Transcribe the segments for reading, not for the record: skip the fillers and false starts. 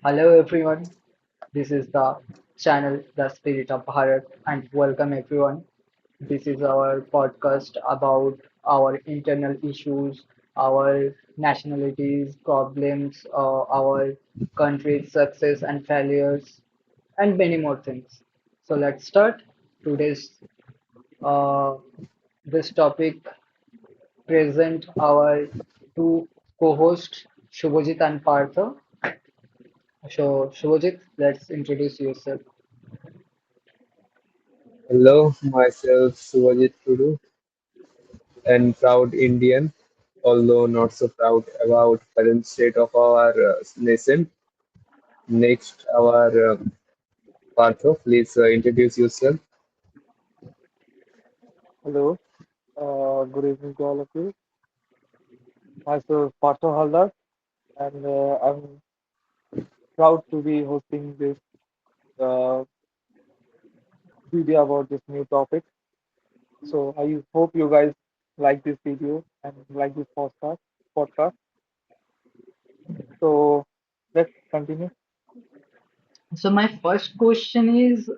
Hello everyone, this is the channel The Spirit of Bharat and welcome everyone. This is our podcast about our internal issues, our nationalities, problems, our country's success and failures, and many more things. So let's start today's uh, this topic. Present our two co-hosts Shubhajit and Partha. So Shubhajit, let's introduce yourself. Hello, myself Suvajit Tudu, and proud Indian, although not so proud about current state of our nation. Next, our Partho, please introduce yourself. Hello, good evening to all of you. Myself, Partha Haldar, and I'm proud to be hosting this uh, video about this new topic. So I hope you guys like this video and like this podcast. Podcast. So let's continue. So my first question is,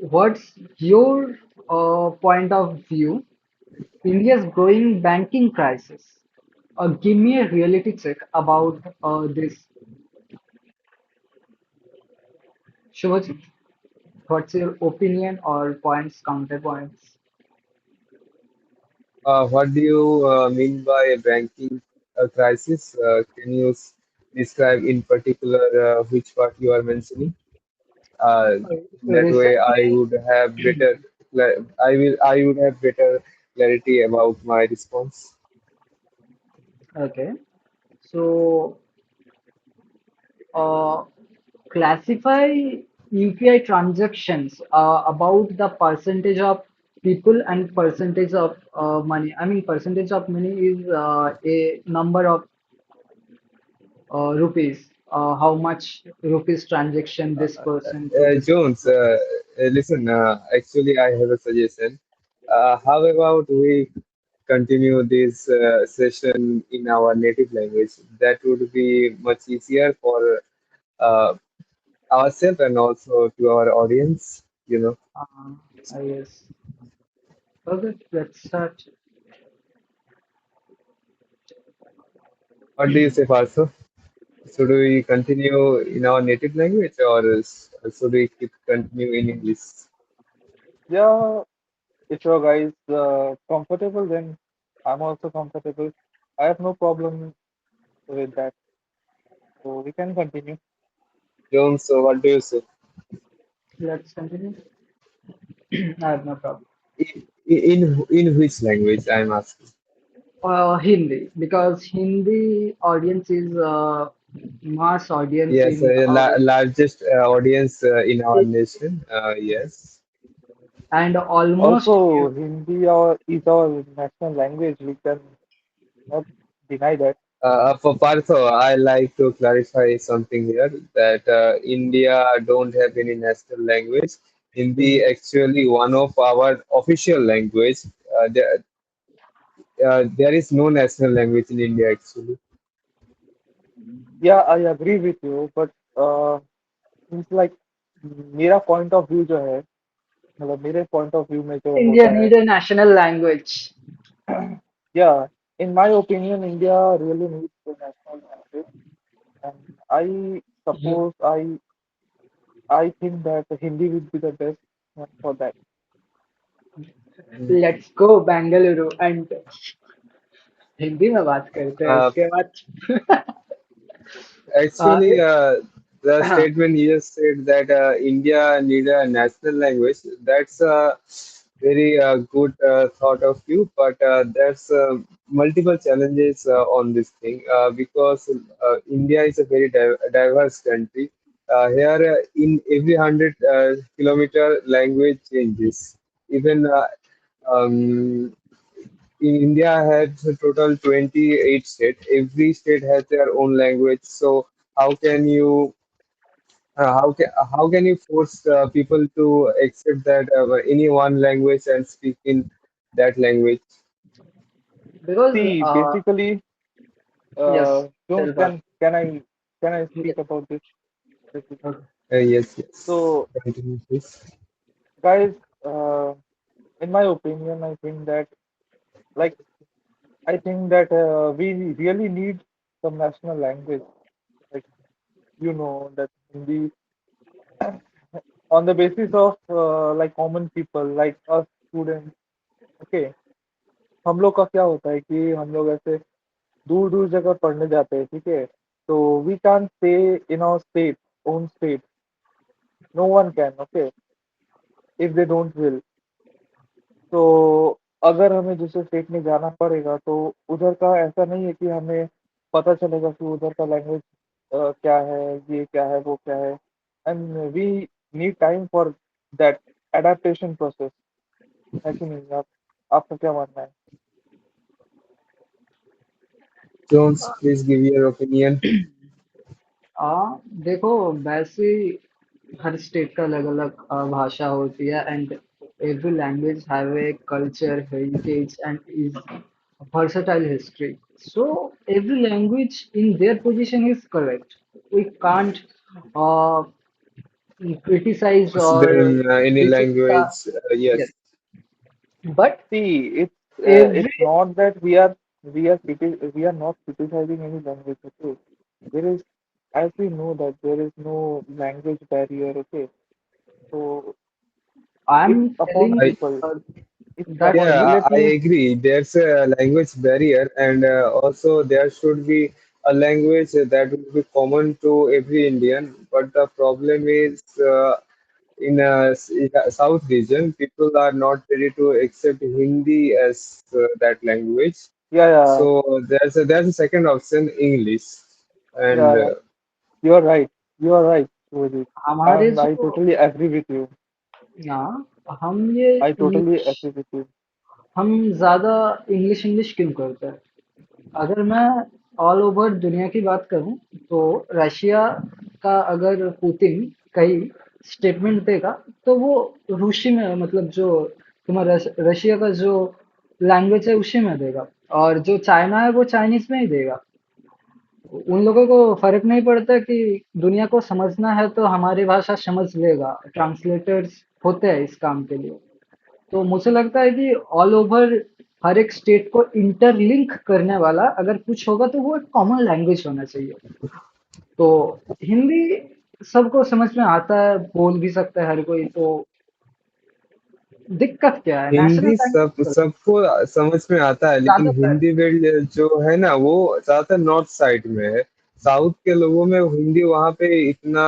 what's your point of view? India's growing banking crisis. Give me a reality check about this. Shubhajit, what's your opinion or points, counterpoints? What do you mean by banking crisis? Can you describe in particular which part you are mentioning? Uh, that way, I Recently, would have better. I would have better clarity about my response. okay. So uh, classify UPI transactions about the percentage of people and percentage of money. I mean, percentage of money is a number of rupees. How much rupees transaction this person to this Jones, person. listen, actually, I have a suggestion. How about we continue this session in our native language? That would be much easier for uh, ourselves and also to our audience, you know. Yes. Okay, let's start. What do you say, Parso? Should we continue in our native language or should we keep continue in English? Yeah, if you guys comfortable, then I'm also comfortable. I have no problem with that. So we can continue. Jones, so what do you say? Let's continue. I have no problem. In which language I'm asking? Hindi, because Hindi audience is mass audience Yes, in our largest audience in our nation. Yes. and almost Also, is our national language. We can not deny that. For Partho, I like to clarify something here that India don't have any national language. Hindi actually one of our official language. There is no national language in India actually. Yeah, I agree with you, but it's like मेरा point of view जो है मतलब मेरे point of view में जो India होता है need a national language yeah, in my opinion, India really needs a national language, and I suppose I think that Hindi would be the best one for that. let's go Bengaluru and Hindi में बात करते हैं Uh, उसके बाद uh, Actually, the statement you just said that India need a national language. That's a very good thought of you, but there's multiple challenges on this thing because India is a very diverse country. Here, in every 100 kilometer, language changes. Even um, in India has a total 28 states. Every state has their own language. So how can you how can you force people to accept that any one language and speak in that language? because See, basically, yes Jones tell can that. can I Yes. speak about this? Quickly? Okay. Yes, yes. So, Continue, please. guys, uh, in my opinion, I think that like I think that we really need some national language. Like that Hindi on the basis of like common people like us students. Okay, हम लोग का क्या होता है कि हम लोग ऐसे दूर दूर जगह पढ़ने जाते हैं, ठीक है? तो we can't stay in our state, own state, no one can, okay, if they don't will. तो अगर हमें दूसरे स्टेट में जाना पड़ेगा तो उधर का ऐसा नहीं है कि हमें पता चलेगा कि उधर का लैंग्वेज क्या है, ये क्या है, वो क्या है, and we need time for that adaptation process, है कि नहीं? आपका क्या मानना है? Jones, please give your opinion. देखो, वैसे हर स्टेट का अलग अलग भाषा होती है, and every language have a culture, heritage and is versatile history. So every language in their position is correct. We can't uh, criticize Force or them any reject the, language. yes, Yes. but See, it's every not that we are not criticizing any language, okay? There is, as we know that there is no language barrier, okay? So it's I'm upon telling I people. uh, It's that upon Yeah, I people. agree. There's a language barrier, and also there should be a language that will be common to every Indian. But the problem is, in South region, people are not ready to accept Hindi as that language. Yeah, yeah, So there's a second option, English, and yeah. You're right. You are right, Rohit. हमारे And I जो, totally agree with you. हम ये I totally English, agree with you. हम ज्यादा English English क्यों करते हैं? अगर मैं ऑल ओवर दुनिया की बात करूं तो रशिया का अगर पुतिन कहीं स्टेटमेंट देगा तो वो रूसी में, मतलब जो तुम्हारा रशिया का जो लैंग्वेज है उसी में देगा, और जो चाइना है वो चाइनीज में ही देगा। उन लोगों को फर्क नहीं पड़ता कि दुनिया को समझना है तो हमारी भाषा समझ लेगा, ट्रांसलेटर्स होते हैं इस काम के लिए। तो मुझे लगता है कि ऑल ओवर हर एक स्टेट को इंटरलिंक करने वाला अगर कुछ होगा तो वो एक कॉमन लैंग्वेज होना चाहिए। तो हिंदी सबको समझ में आता है, बोल भी सकता है हर कोई, तो दिक्कत क्या है? नेशनल हिंदी सब लैंग्वेज सबको समझ में आता है, लेकिन ज्यादातर। हिंदी बेल्ट जो है ना वो ज्यादातर नॉर्थ साइड में है। साउथ के लोगों में हिंदी वहाँ पे इतना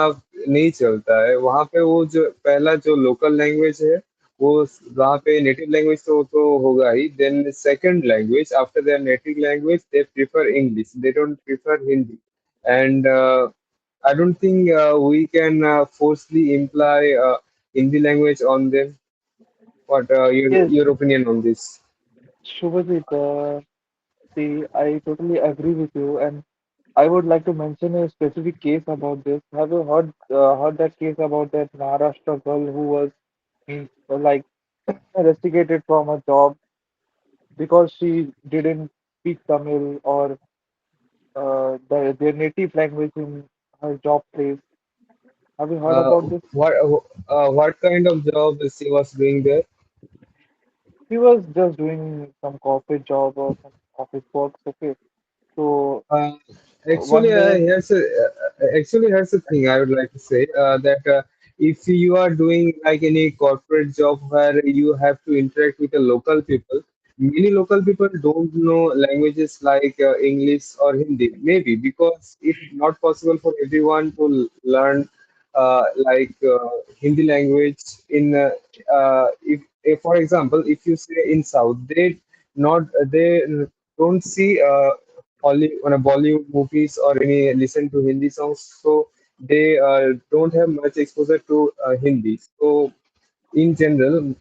नहीं चलता है। वहाँ पे वो जो पहला जो लोकल लैंग्वेज है वो वहाँ पे नेटिव लैंग्वेज तो होगा ही। Then second language after their native language they prefer English, they don't prefer Hindi. And I don't think we can forcefully imply Hindi language on them. What Yes, your opinion on this? Shubhajit, see, I totally agree with you, and I would like to mention a specific case about this. Have you heard that case about that Maharashtra girl who was like rusticated from a job because she didn't speak Tamil or their native language in her job place? Have you heard Uh, about this? what kind of job she was doing there? She was just doing some corporate job or some office work. Okay, so Uh, one day, here's the thing I would like to say that if you are doing like any corporate job where you have to interact with the local people, many local people don't know languages like English or Hindi. Maybe because it's not possible for everyone to learn Hindi language in if for example, if you say in South, they don't see. On a Bollywood movies or any listen to Hindi songs, so they don't have much exposure to Hindi. So in general,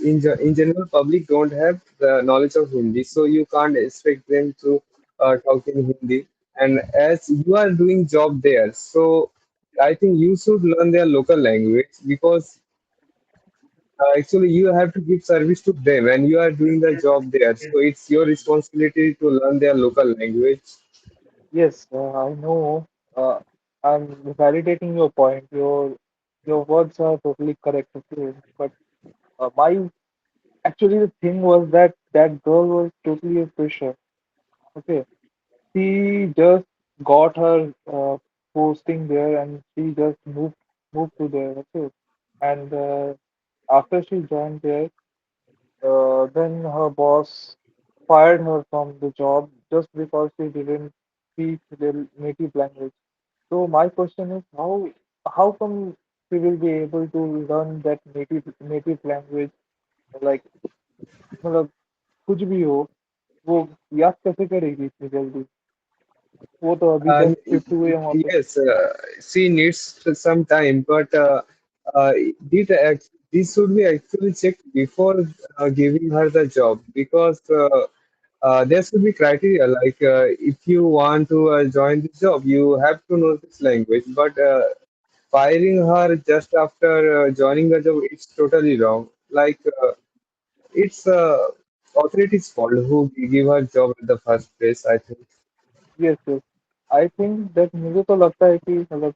in general, public don't have the knowledge of Hindi, so you can't expect them to talk in Hindi. And as you are doing job there, so I think you should learn their local language because actually you have to give service to them and you are doing the job there, so it's your responsibility to learn their local language. Yes, I know. Uh, I'm validating your point. Your words are totally correct. Okay, but my actually the thing was that that girl was totally a fresher. Okay, she just got her posting there and she just moved to there. Okay, and after she joined there, then her boss fired her from the job just because she didn't speak their native language. So my question is how come she will be able to learn that native language like मतलब कुछ भी हो वो याद कैसे करेगी इतनी जल्दी वो तो अभी जस्ट And शिफ्ट हुए हैं वहाँ पे yes, she needs some time, but uh, this should be actually checked before giving her the job because there should be criteria like if you want to join this job, you have to know this language. But firing her just after joining the job, it's totally wrong. Like it's authorities' fault who give her job in the first place, I think. Yes yes I think that मुझे तो लगता है कि मतलब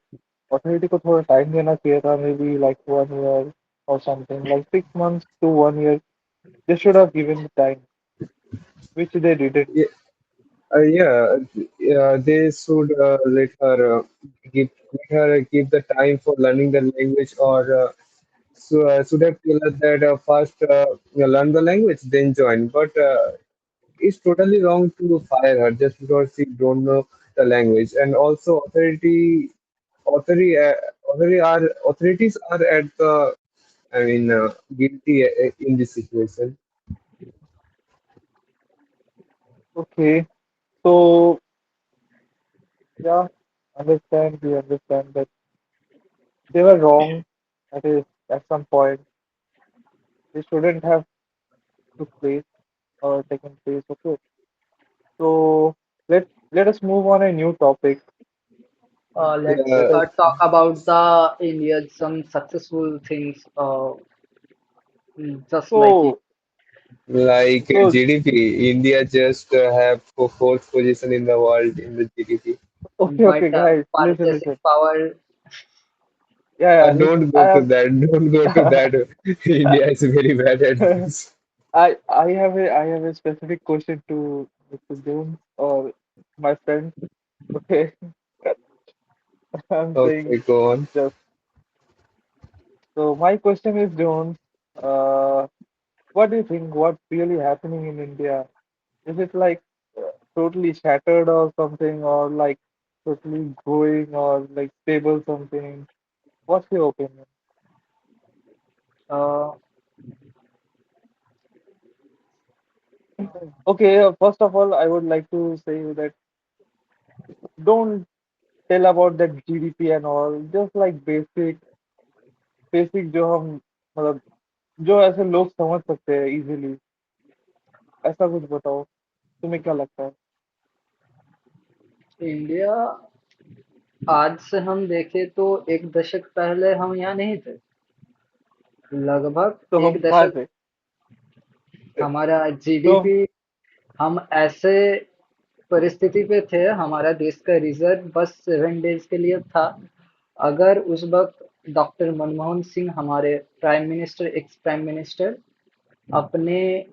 authority को थोड़ा time देना चाहिए था may be like 1 year or something like 6 months to 1 year they should have given the time which they didn't. Yeah, they should let her give the time for learning the language, or should have told her that first learn the language, then join. But it's totally wrong to fire her just because she don't know the language. And also, authority, authorities are at the, I mean, guilty in this situation. Okay, so yeah, understand we understand that they were wrong that is at some point they shouldn't have took place or taken place. Okay, so let us move on a new topic. Let's Yeah, Let us talk about the India's some successful things, just like it. so like so GDP, India just have fourth position in the world in the GDP. okay But okay guys listen purchasing listen power, yeah yeah listen Don't I go to have that. Don't go to that. India is very bad at this. I have a specific question to Mr. Jones or my friend. Okay, I'm Okay, saying go on. just so my question is Jones. Uh, what do you think? What's really happening in India? Is it like totally shattered or something, or like totally growing or like stable something? What's your opinion? uh, Okay, first of all, I would like to say that don't tell about that GDP and all. Just like basic जो हम मतलब जो ऐसे लोग समझ सकते हैं easily ऐसा कुछ बताओ तुम्हें क्या लगता है इंडिया आज से हम देखें तो एक दशक पहले हम यहाँ नहीं थे। तो लगभग हम एक कहाँ दशक थे हमारा तो जीडीपी, हम ऐसे परिस्थिति पे थे, हमारा देश का रिजर्व बस 7 डेज के लिए था। अगर उस वक्त डॉक्टर मनमोहन सिंह हमारे prime minister, ex prime minister, अपने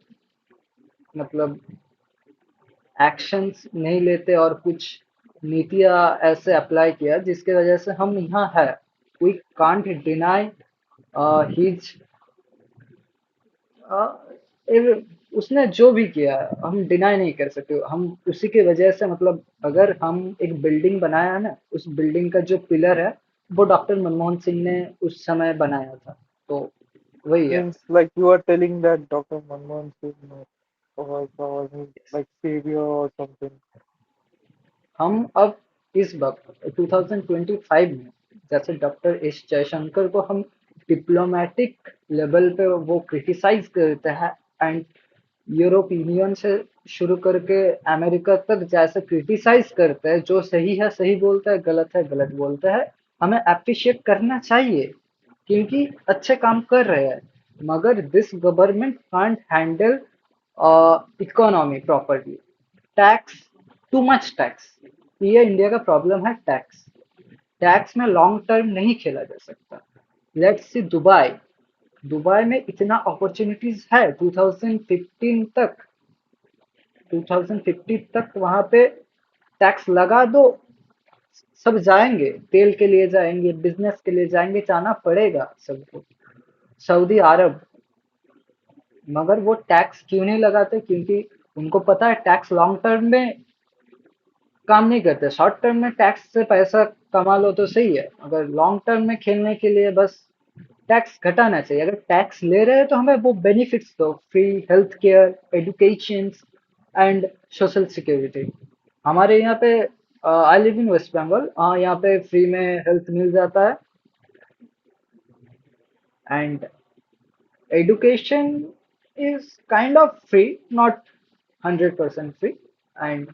मतलब एक्शंस नहीं लेते और कुछ नीतियां ऐसे अप्लाई किया जिसकी वजह से हम यहाँ है, वी कांट डिनाई हिज, उसने जो भी किया हम डिनाई नहीं कर सकते। हम उसी की वजह से मतलब अगर हम एक बिल्डिंग बनाया है ना, उस बिल्डिंग का जो पिलर है वो डॉक्टर मनमोहन सिंह ने उस समय बनाया था। तो वही है। Means like you are telling that doctor Manmohan Singh was his like savior or something हम अब इस वक्त 2025 में जैसे डॉक्टर एस जयशंकर को हम डिप्लोमेटिक लेवल पे वो क्रिटिसाइज करते हैं, एंड यूरोप यूनियन से शुरू करके अमेरिका तक जैसे क्रिटिसाइज करते हैं, जो सही है सही बोलता है गलत बोलता है, हमें अप्रिशिएट करना चाहिए क्योंकि अच्छे काम कर रहे हैं। मगर this government can't handle economy properly, tax, too much tax, ये इंडिया का प्रॉब्लम है, टैक्स। टैक्स में लॉन्ग टर्म नहीं खेला जा सकता। Let's see Dubai. दुबई में इतना अपॉर्चुनिटीज है 2015 तक, 2050 तक वहां पे टैक्स लगा दो, सब जाएंगे, तेल के लिए जाएंगे, बिजनेस के लिए जाएंगे, जाना पड़ेगा सबको। सऊदी अरब, मगर वो टैक्स क्यों नहीं लगाते? क्योंकि उनको पता है टैक्स लॉन्ग टर्म में काम नहीं करते। शॉर्ट टर्म में टैक्स से पैसा कमा लो तो सही है, अगर लॉन्ग टर्म में खेलने के लिए बस टैक्स घटाना चाहिए। अगर टैक्स ले रहे हैं तो हमें वो बेनिफिट्स दो, free health care, education and social security. हमारे यहाँ पे, I live in West Bengal, यहाँ पे फ्री में हेल्थ मिल जाता है, and education is kind of free, not 100% free. And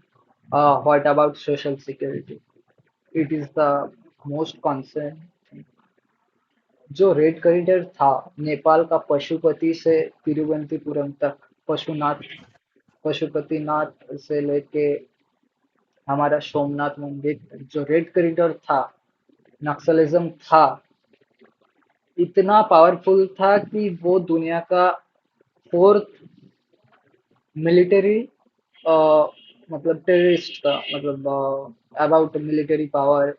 what about social security? It is the most concern thing. जो रेड कॉरिडोर था नेपाल का, पशुपति से तिरुवनंतपुरम तक, पशुनाथ, पशुपतिनाथ से लेके हमारा सोमनाथ मंदिर तक, जो रेड कॉरिडोर था, नक्सलिज्म था, इतना पावरफुल था कि वो दुनिया का फोर्थ मिलिट्री, मतलब टेररिस्ट का, मतलब about military power,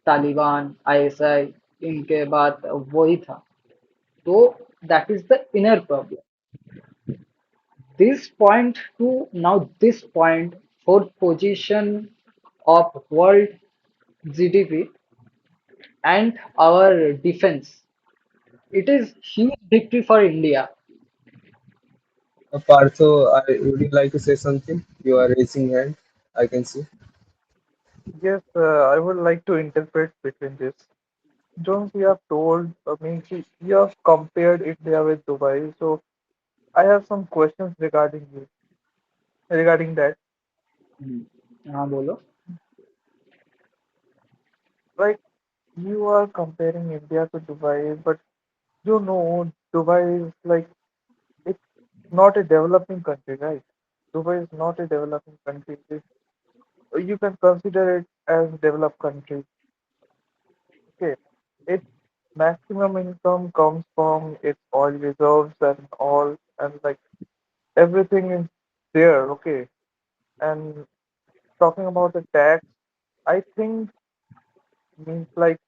Taliban, ISI, इनके बाद वही था। तो that is the inner problem. This point two now, this point, fourth position of world GDP and our defense. It is huge victory for India. Partho, would you like to say something? You are raising hand. I can see. Yes, I would like to interpret between this. Jones, you have told, means you have compared India with Dubai. So I have some questions regarding that. हाँ बोलो। Like you are comparing India to Dubai, but you know Dubai is like it's not a developing country, right? Dubai is not a developing country. You can consider it as developed country. Okay, its maximum income comes from its oil reserves and all, and like everything is there. Okay, and talking about the tax, I think means like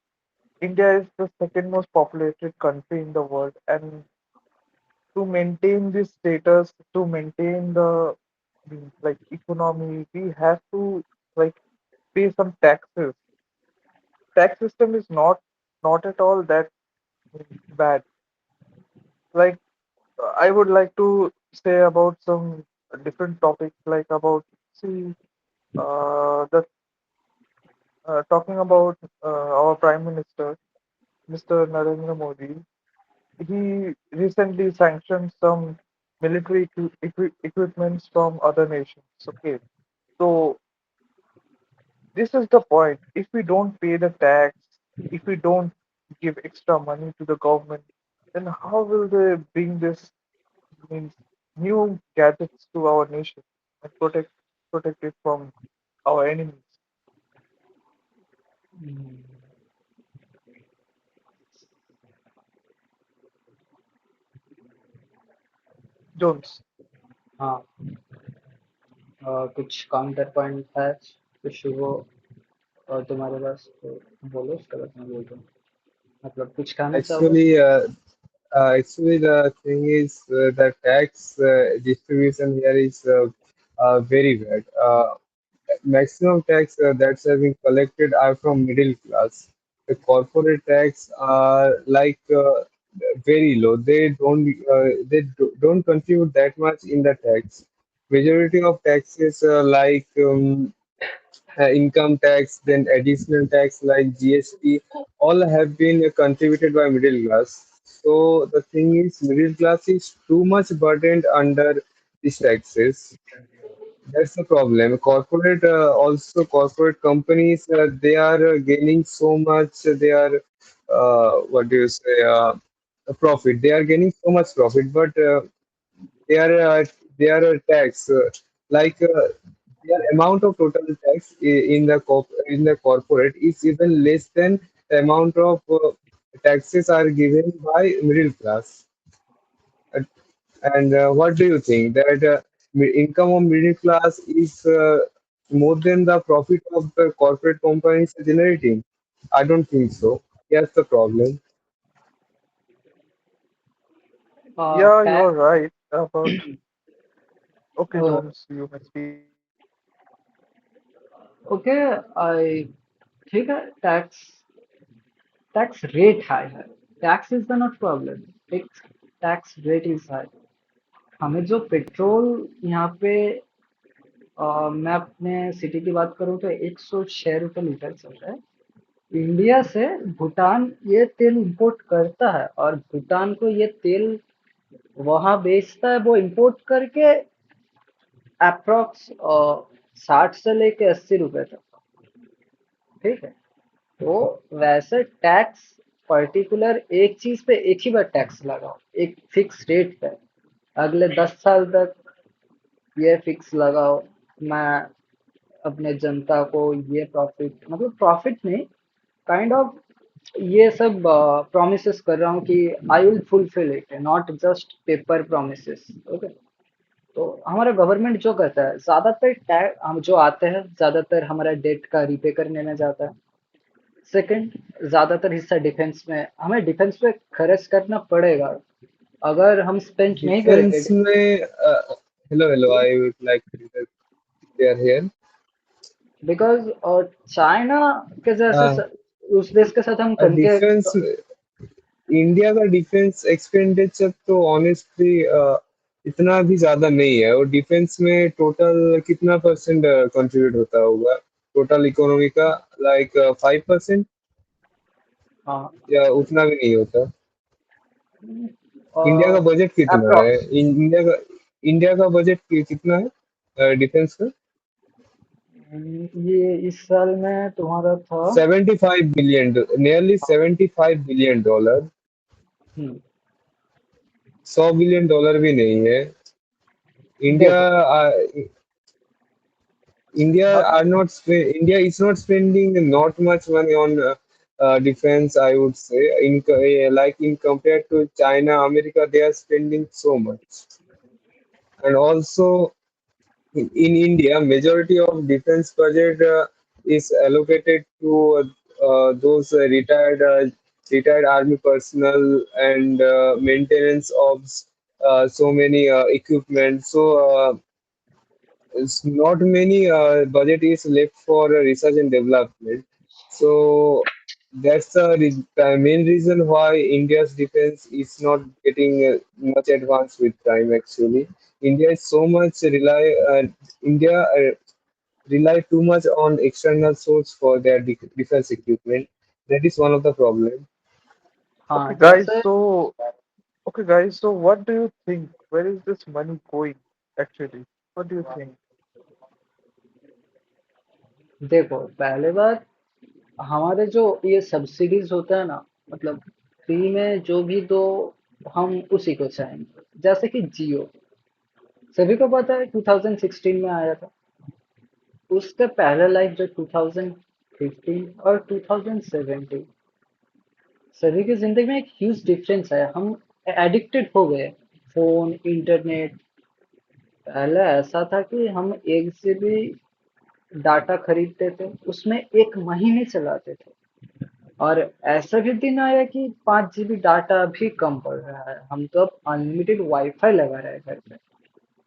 India is the second most populated country in the world, and to maintain this status, to maintain the like economy, we have to like pay some taxes. Tax system is not at all that bad. Like I would like to say about some different topics, like about see the talking about our Prime Minister, Mr. Narendra Modi. He recently sanctioned some military equipments from other nations. Okay, so this is the point. If we don't pay the tax, if we don't give extra money to the government, then how will they bring this means new gadgets to our nation and protect it from our enemies? Jones. हाँ, कुछ counter point है कुछ शुभ, तुम्हारे पास तो बोलो, उसके बाद मैं बोलता हूँ। मतलब कुछ कहना चाहोगे? Actually, the thing is the tax distribution here is very bad. Maximum tax that's being collected are from middle class. The corporate tax are like very low. They don't contribute that much in the tax. Majority of taxes like income tax, then additional tax like GST, all have been contributed by middle class. So the thing is, middle class is too much burdened under these taxes. That's the problem. Corporate companies, they are gaining so much. They are what do you say? Profit. They are gaining so much profit, but they are tax like. their amount of total tax in the corporate is even less than the amount of taxes are given by middle class. Uh, And what do you think that income of middle class is more than the profit of the corporate companies are generating? I don't think so. Here's the problem. Yeah, you are Tax. right about. Okay, Uh, Jones, you may speak. okay, I ठीक है tax rate high है tax is the not problem tax rate is high हमें जो petrol यहाँ पे मैं अपने city की बात करूँ तो 106 रुपये लीटर चल रहा है इंडिया से भूटान ये तेल इंपोर्ट करता है और भूटान को ये तेल वहां बेचता है वो इंपोर्ट करके अप्रोक्स 60 से लेके 80 रुपए तक ठीक है तो वैसे टैक्स पर्टिकुलर एक चीज पे एक ही बार टैक्स लगाओ एक फिक्स रेट पे अगले 10 साल तक ये फिक्स लगाओ मैं अपने जनता को ये प्रॉफिट मतलब प्रॉफिट नहीं काइंड ऑफ ये सब प्रॉमिसेस कर रहा हूँ कि I will fulfil it not just paper promises okay तो हमारा गवर्नमेंट जो करता है ज्यादातर टैक्स हम जो आते हैं ज्यादातर हमारा डेट का रीपे करने में जाता है सेकंड ज्यादातर हिस्सा डिफेंस में हमें डिफेंस पे खर्च करना पड़ेगा अगर हम स्पेंड नहीं करेंगे Defense में hello hello I would like to clear here. Because China के जैसे उस देश के साथ हम कंपेयर डिफेंस इंडिया का डिफेंस एक्सपेंडिचर तो ऑनेस्टली इतना भी ज्यादा नहीं है और डिफेंस में टोटल कितना परसेंट कंट्रीब्यूट होता होगा टोटल इकोनॉमी का लाइक 5% हाँ या उतना भी नहीं होता इंडिया का बजट कितना है अप्रोक्स इंडिया का बजट कितना है डिफेंस का ये इस साल में तुम्हारा था 75 बिलियन नियरली $75 बिलियन हम्म, 100 बिलियन डॉलर भी नहीं है इंडिया देखो India is not spending not much money on defense. I would say like in compared to China, America, they are spending so much. And also in India, majority of defense budget is allocated to those retired army personnel and maintenance of so many equipment. So. It's not many budget is left for research and development. So that's the main reason why India's defense is not getting much advanced with time. Actually, India is so much India rely too much on external source for their defense equipment. That is one of the problem. हाँ Okay, guys. जैसे So what do you think? Where is this money going actually? What do you think? देखो पहले बात हमारे जो ये subsidies होता है ना मतलब फ्री में जो भी दो हम उसी को चाहेंगे जैसे कि जियो सभी को पता है 2016 में आया था उसका पहला लाइफ जो 2015 और 2017 सभी की जिंदगी में एक ह्यूज डिफरेंस है हम एडिक्टेड हो गए फोन इंटरनेट पहले ऐसा था कि हम 1 GB डाटा खरीदते थे उसमें 1 महीने चलाते थे और ऐसा भी दिन आया कि 5 GB डाटा भी कम पड़ रहा है हम तो अब अनलिमिटेड वाईफाई लगा रहे हैं घर पे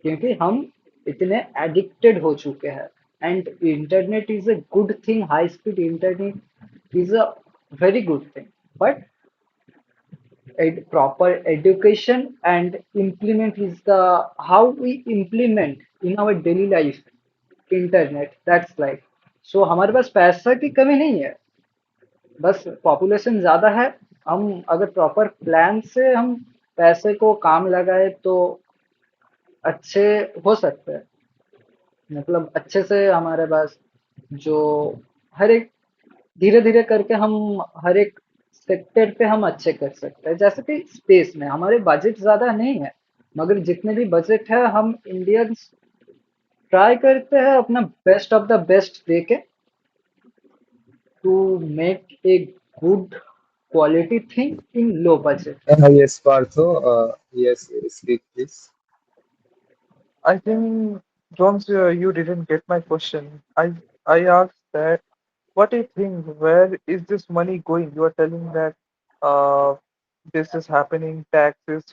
क्योंकि हम इतने एडिक्टेड हो चुके हैं and internet is a good thing high speed internet is a very good thing but proper education and implement is the how we implement in our daily life internet that's like so हमारे पास पैसा की कमी नहीं है बस population ज्यादा है हम अगर प्रॉपर प्लान से हम पैसे को काम लगाए तो अच्छे हो सकते हैं मतलब अच्छे से हमारे पास जो हर एक धीरे धीरे करके हम हर एक सेक्टर पे हम अच्छे कर सकते हैं जैसे कि स्पेस में हमारे बजट ज्यादा नहीं है मगर जितने भी बजट है हम इंडियंस ट्राई करते हैं अपना बेस्ट ऑफ द बेस्ट देके to make a good quality thing in low budget. Yes, Partho. Yes, speak please. I think, Jones, you didn't get my question. I asked that, what do you think? Where is this money going? You are telling that uh, this is happening. Taxes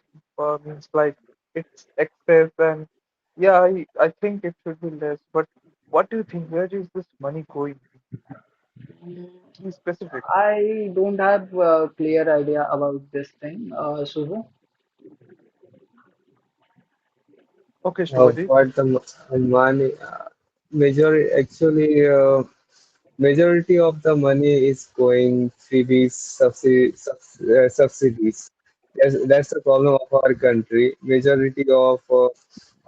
means like it's excess, and yeah, I think it should be less. But what do you think? Where is this money going? Be specific. I don't have a clear idea about this thing, Subhu. Okay, Shubhaji. What the money? Majority actually. Majority of the money is going freebies, subsidies. That's the problem of our country. Majority of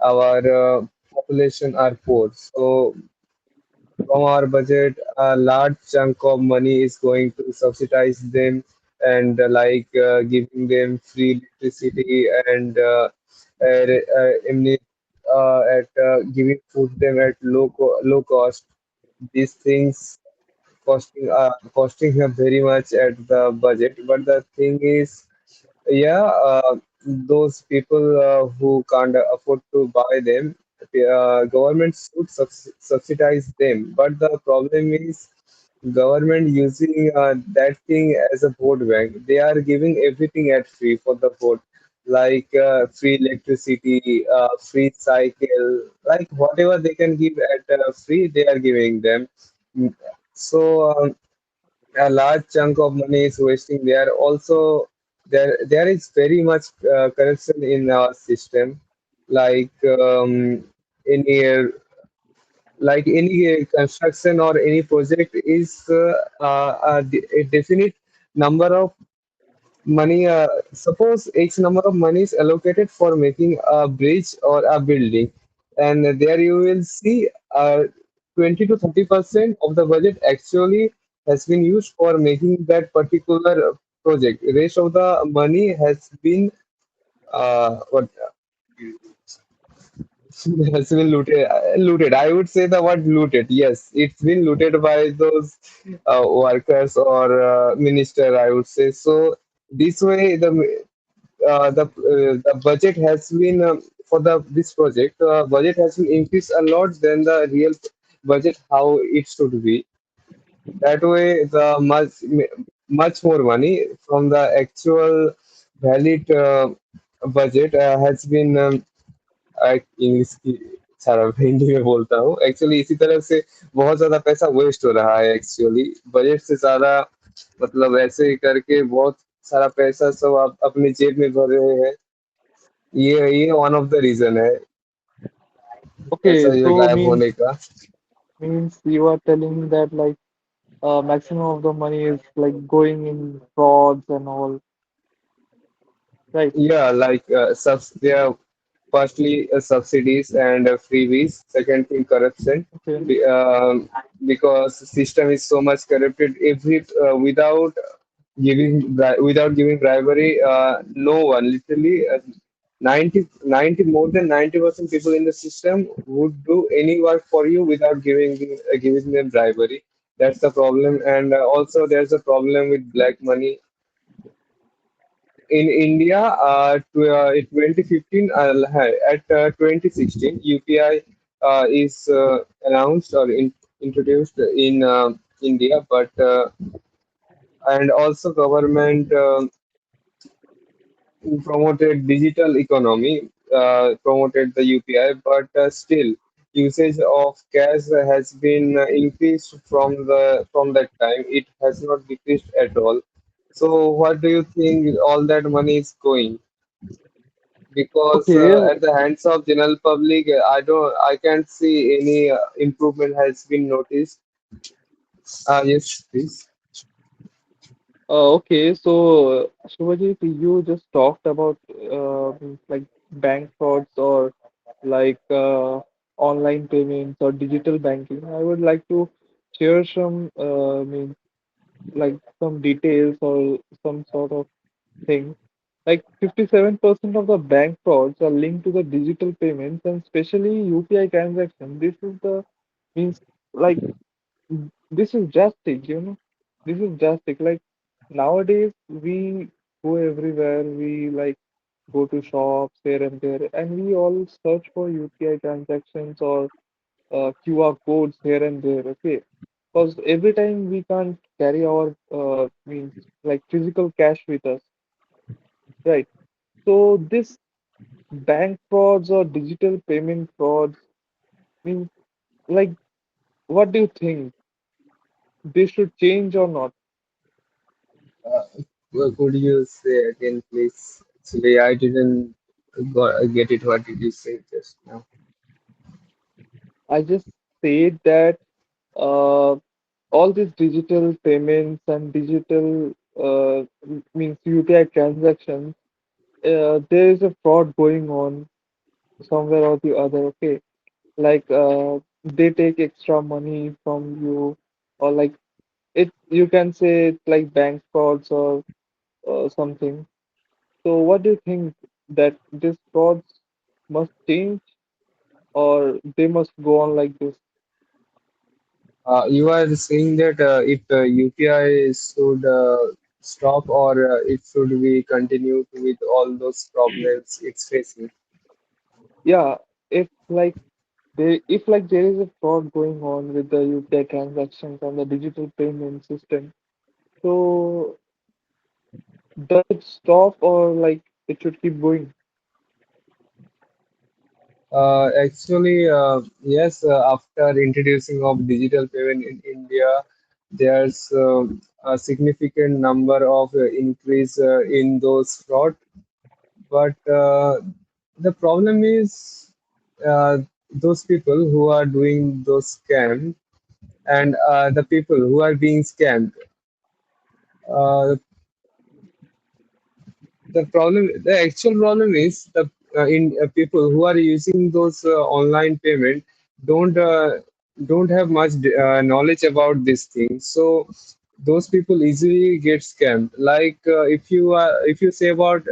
our population are poor. So from our budget, a large chunk of money is going to subsidize them and giving them free electricity and giving food them at low cost. These things costing her very much at the budget. But the thing is, yeah, those people who can't afford to buy them, government should subsidize them. But the problem is, government using that thing as a vote bank. They are giving everything at free for the vote, like free electricity, free cycle, like whatever they can give at free, they are giving them. Mm, So a large chunk of money is wasting there. Also, there is very much corruption in our system, like any construction or any project is a definite number of money. Suppose X number of money is allocated for making a bridge or a building, and there you will see 20 to 30% of the budget actually has been used for making that particular project. Rest of the money has been what has been looted. Looted. I would say the word looted. Yes, it's been looted by those workers or minister. I would say so. This way, the budget has been for the this project. Budget has been increased a lot than the real budget how it should be. That way, the much more money from the actual valid budget has been English की सारा हिंदी में बोलता हूँ actually इसी तरह से बहुत ज्यादा पैसा वेस्ट हो रहा है एक्चुअली बजट से ज्यादा मतलब ऐसे ही करके बहुत सारा पैसा सब आप अपनी जेब में भर रहे हैं ये वन ऑफ द रीजन है पैसा Okay, जो so गायब होने का means you are telling that like maximum of the money is like going in frauds and all, right? Yeah, like they are firstly subsidies and freebies. Second thing, corruption. Okay. Be- um, because system is so much corrupted, every without giving bribery, no one literally 90 more than 90% people in the system would do any work for you without giving them bribery. That's the problem, and also there's a problem with black money in India, in 2015, at 2016, UPI is announced or introduced in India, but and also government promoted digital economy, promoted the UPI, but still usage of cash has been increased from that time. It has not decreased at all. So, what do you think all that money is going? Because Okay. at the hands of general public, I can't see any improvement has been noticed. Yes, please. Okay. So, Shubhaji, you just talked about like bank frauds or like online payments or digital banking. I would like to share some like some details or some sort of thing. Like 57% of the bank frauds are linked to the digital payments and especially UPI transaction. This is the means like this is drastic, you know. This is drastic. Like nowadays we go everywhere, we like go to shops here and there, and we all search for UPI transactions or QR codes here and there. Okay, because every time we can't carry our means like physical cash with us, right? So this bank frauds or digital payment frauds means like what do you think? They should change or not? Uh, could you say again, please? Actually, I didn't get it. What did you say just now? I just said that uh, all these digital payments and digital means UPI transactions, there is a fraud going on somewhere or the other. Okay, like they take extra money from you, or like it. You can say it's like bank frauds or something. So, what do you think that these frauds must change or they must go on like this? You are saying that if UPI should stop or it should be continued with all those problems it's facing. Yeah, if like if like there is a fraud going on with the UPI transactions and the digital payment system, so does it stop or like it should keep going? Actually, yes, after introducing of digital payment in India, there's a significant number of increase in those fraud. But the problem is uh, those people who are doing those scams and the people who are being scammed. Uh, the actual problem is the in people who are using those online payment don't uh, don't have much knowledge about this thing. So those people easily get scammed. Like if you say about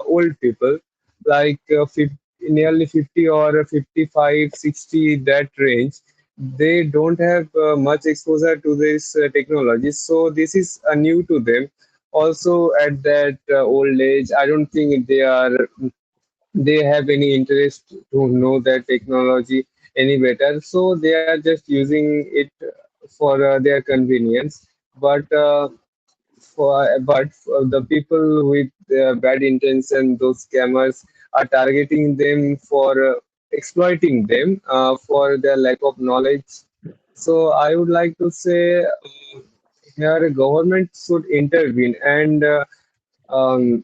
old people, like 50, nearly 50 or 55, 60 that range, they don't have much exposure to this technology. So this is new to them also at that old age. I don't think they have any interest to know that technology any better, so they are just using it for their convenience. But for the people with bad intention, those scammers are targeting them for exploiting them for their lack of knowledge. So I would like to say here government should intervene and um,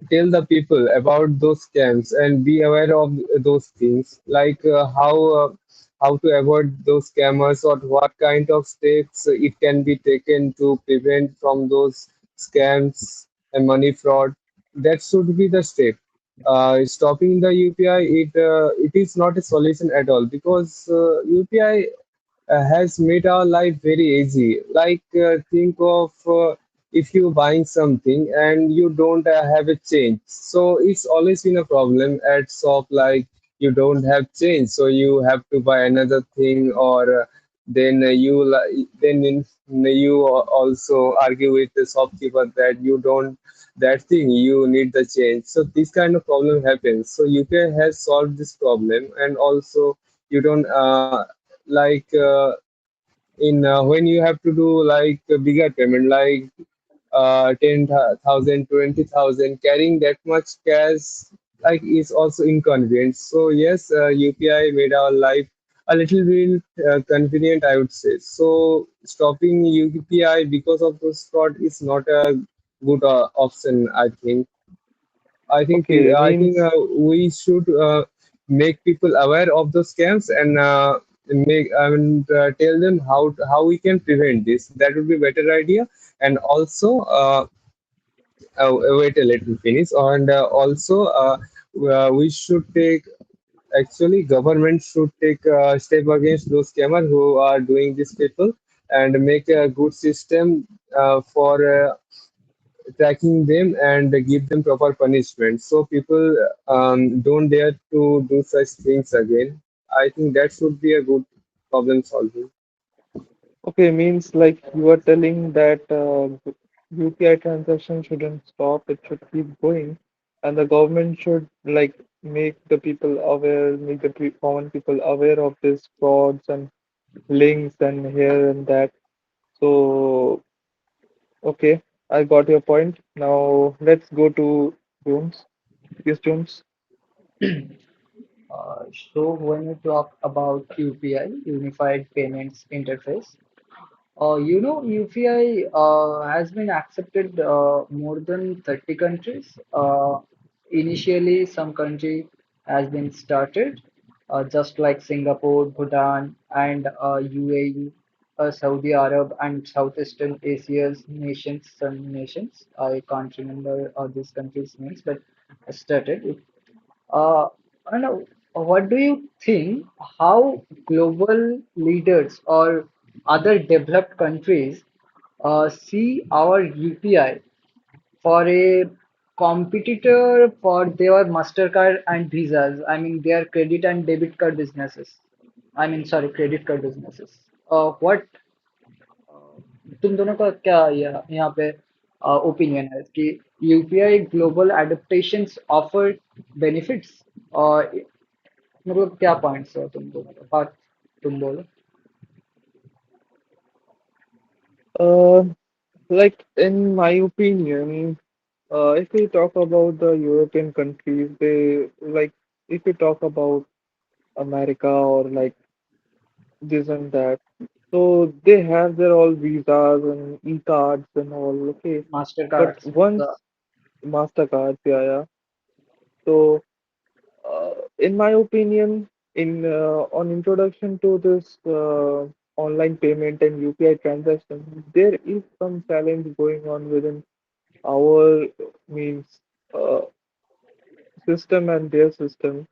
tell the people about those scams and be aware of those things, like how to avoid those scammers or what kind of steps it can be taken to prevent from those scams and money fraud. That should be the step. Stopping the UPI, it is not a solution at all, because UPI has made our life very easy. Like think of if you buying something and you don't have a change, so it's always been a problem at shop. Like you don't have change, so you have to buy another thing, or then you also argue with the shopkeeper that you don't that thing you need the change. So this kind of problem happens. So UPI has solved this problem, and also you don't like in when you have to do like a bigger payment, like 10,000, 20,000, carrying that much cash like is also inconvenient. So yes, UPI made our life a little bit convenient, I would say. So stopping UPI because of this fraud is not a good option, I think. Okay, I think means we should make people aware of the scams and make and tell them how we can prevent this. That would be a better idea. And also, wait, let me finish. And also, we should take actually government should take a step against those scammers who are doing this people and make a good system for tracking them and give them proper punishment. So people don't dare to do such things again. I think that should be a good problem solving. Okay, means like you are telling that UPI transaction shouldn't stop, it should keep going, and the government should like make the people aware, make the common people aware of this frauds and links and here and that. So, okay, I got your point. Now let's go to Jones. Yes, Jones. Uh, so when we talk about UPI, Unified Payments Interface, UPI has been accepted more than 30 countries. Initially, some country has been started, just like Singapore, Bhutan, and UAE, Saudi Arab, and Southeastern Asia's nations, some nations. I can't remember these countries' names, but started. Uh, I don't know, what do you think how global leaders or other developed countries see our UPI for a competitor for their MasterCard and Visas? I mean, their credit and debit card businesses. I mean, sorry, credit card businesses. What तुम दोनों का क्या यहाँ पे opinion है कि UPI global adaptations offer benefits और मतलब क्या पॉइंट्स है तुम दोनों का बात तुम बोलो. Uh, like in my opinion, if we talk about the European countries, they like if we talk about America or like this and that, so they have their all visas and e-cards and all, okay. Master But cards once Mastercards, yeah, yeah. So, in my opinion, in on introduction to this online payment and UPI transaction, there is some challenge going on within our means uh, system and their system.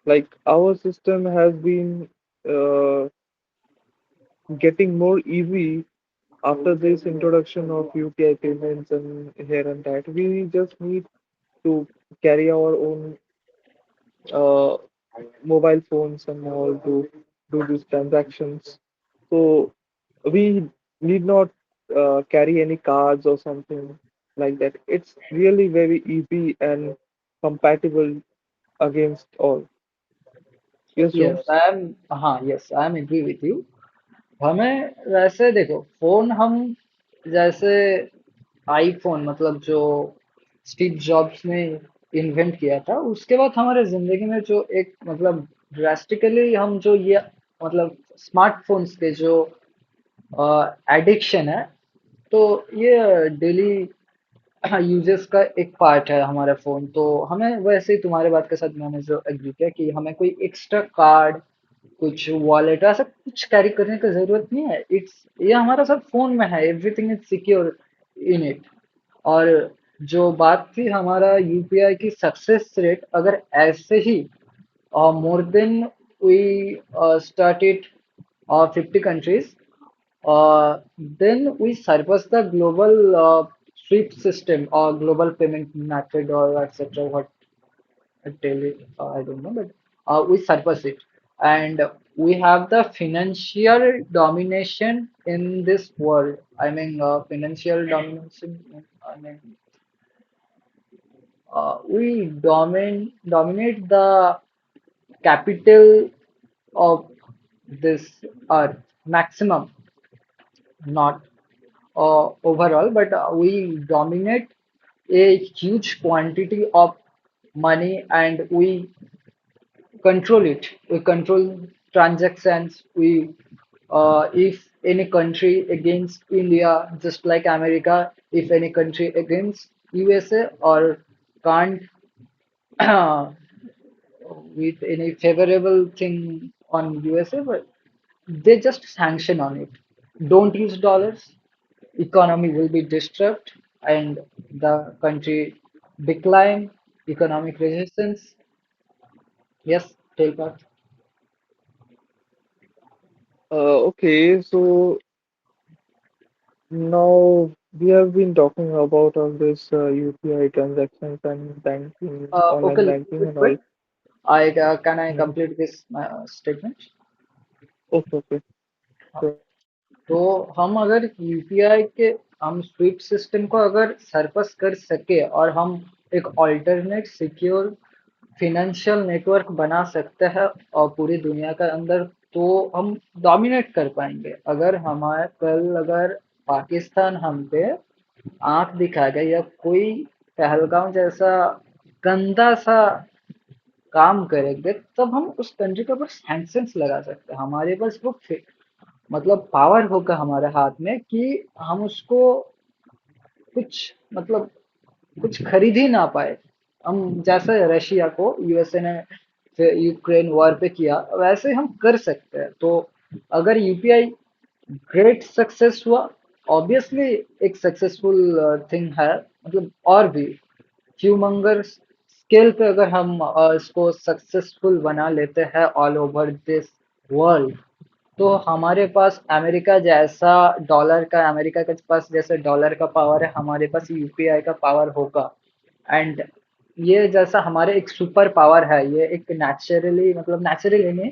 Like our system has been uh, getting more easy after this introduction of UPI payments and here and that. We just need to carry our own uh, mobile phones and all to do these transactions. So we need not carry any cards or something like that. It's really very easy and compatible against all. Yes, yes Jones? I am हाँ yes I am agree with you. हमें वैसे देखो phone हम जैसे iPhone मतलब जो Steve jobs ने invent किया था उसके बाद हमारे जिंदगी में जो एक मतलब ड्रास्टिकली हम जो ये मतलब स्मार्टफोन्स के जो एडिक्शन है तो ये डेली यूजेस का एक पार्ट है हमारा फोन. तो हमें वैसे ही तुम्हारे बात के साथ मैंने जो एग्री किया कि हमें कोई एक्स्ट्रा कार्ड कुछ वॉलेट ऐसा कुछ कैरी करने की जरूरत नहीं है. इट्स ये हमारा सब फोन में है. Everything is secure in it. और जो बात थी हमारा यूपीआई की सक्सेस रेट अगर ऐसे ही more than we started 50 countries, then we surpass the global SWIFT system or global payment method or etc. What I tell it, I don't know, but we surpass it, and we have the financial domination in this world. I mean, financial domination. I mean, we dominate the capital of this earth maximum, not overall, but we dominate a huge quantity of money and we control it. We control transactions. We if any country against India, just like America, if any country against USA or can't with any favorable thing on USA, but they just sanction on it. Don't use dollars, economy will be disturbed and the country decline, economic resistance. Yes, take part. Okay, so now. we have been talking about all this UPI transactions and banking, Okay, online little banking bit and all. quick. I can I Mm. complete this statement? Okay, okay. So, तो हम अगर UPI के हम Swift system को अगर surplus कर सके और हम एक ऑल्टरनेट सिक्योर फिनेंशियल नेटवर्क बना सकते हैं और पूरी दुनिया के अंदर तो हम डोमिनेट कर पाएंगे अगर हमारे कल अगर पाकिस्तान हम पे आंख दिखा गया या कोई पहलगाम जैसा गंदा सा काम करेंगे तब हम उस कंट्री के ऊपर सैंक्शंस लगा सकते हैं हमारे पास वो मतलब पावर होगा हमारे हाथ में कि हम उसको कुछ मतलब कुछ खरीद ही ना पाए हम जैसे रशिया को यूएसए ने फिर यूक्रेन वॉर पे किया वैसे हम कर सकते हैं तो अगर यूपीआई ग्रेट सक्सेस हुआ ऑब्वियसली एक सक्सेसफुल थिंग है मतलब और भी ह्यूमंगर स्केल पे अगर हम इसको सक्सेसफुल बना लेते हैं ऑल ओवर दिस वर्ल्ड तो हमारे पास अमेरिका जैसा डॉलर का अमेरिका के पास जैसे डॉलर का पावर है हमारे पास यूपीआई का पावर होगा एंड ये जैसा हमारे एक सुपर पावर है ये एक नेचुरली मतलब नेचुरली नहीं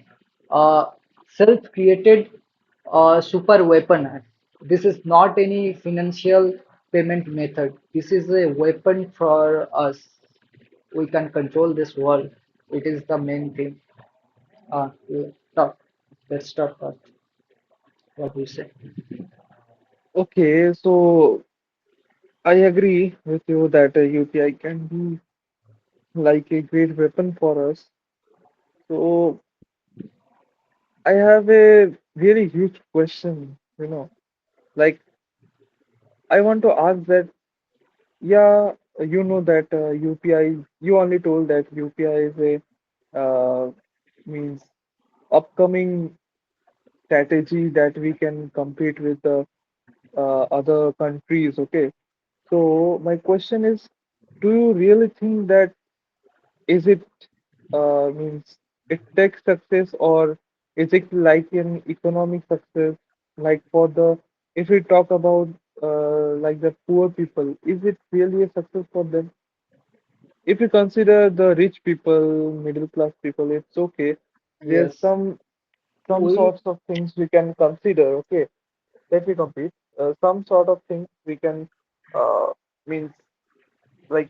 सेल्फ क्रिएटेड सुपर वेपन है this is not any financial payment method this is a weapon for us we can control this world it is the main thing talk let's talk about what we say. okay, so I agree with you that UPI can be like a great weapon for us. So I have a really huge question, like I want to ask that, yeah, you know that UPI, you only told that UPI is a means upcoming strategy that we can compete with the other countries. Okay, so my question is, do you really think that is it means it tech success, or is it like an economic success? Like for the, if we talk about like the poor people, is it really a success for them? If you consider the rich people, middle class people, it's okay. There's Yes, some we sorts of things we can consider. Okay, let me complete. Some sort of things we can means like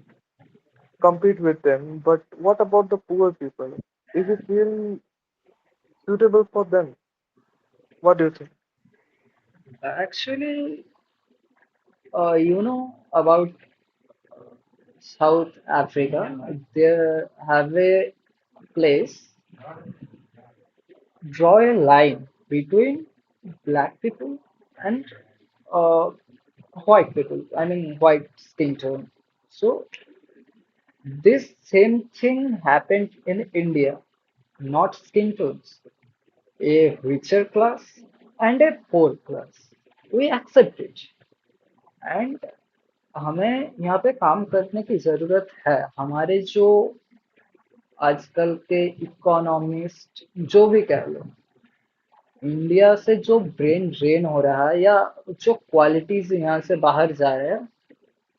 compete with them. But what about the poor people? Is it really suitable for them? What do you think? actually, you know about South Africa. They have a place, draw a line between black people and uh, white people. I mean, white skin tone. So this same thing happened in India, not skin tones. A richer class and a poor class. We accept it. And हमें यहाँ पे काम करने की जरूरत है हमारे जो आजकल के इकोनॉमिस्ट जो भी कह लो इंडिया से जो ब्रेन ड्रेन हो रहा है या जो क्वालिटीज यहाँ से बाहर जा रहे हैं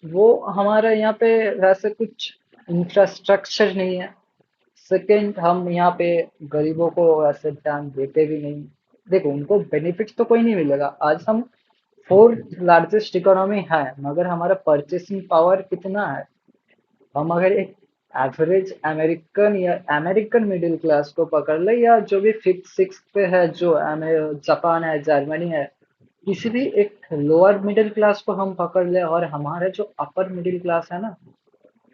वो हमारा यहाँ पे वैसे कुछ इंफ्रास्ट्रक्चर नहीं है सेकंड हम यहाँ पे गरीबों को वैसे ध्यान देते भी नहीं देखो उनको बेनिफिट तो कोई नहीं मिलेगा आज हम फोर्थ लार्जेस्ट इकोनॉमी है मगर हमारा परचेसिंग पावर कितना है हम अगर एक एवरेज अमेरिकन या अमेरिकन मिडिल क्लास को पकड़ ले या जो भी फिफ्थ सिक्स पे है जो जापान है जर्मनी है किसी भी एक लोअर मिडिल क्लास को हम पकड़ ले और हमारा जो अपर मिडिल क्लास है ना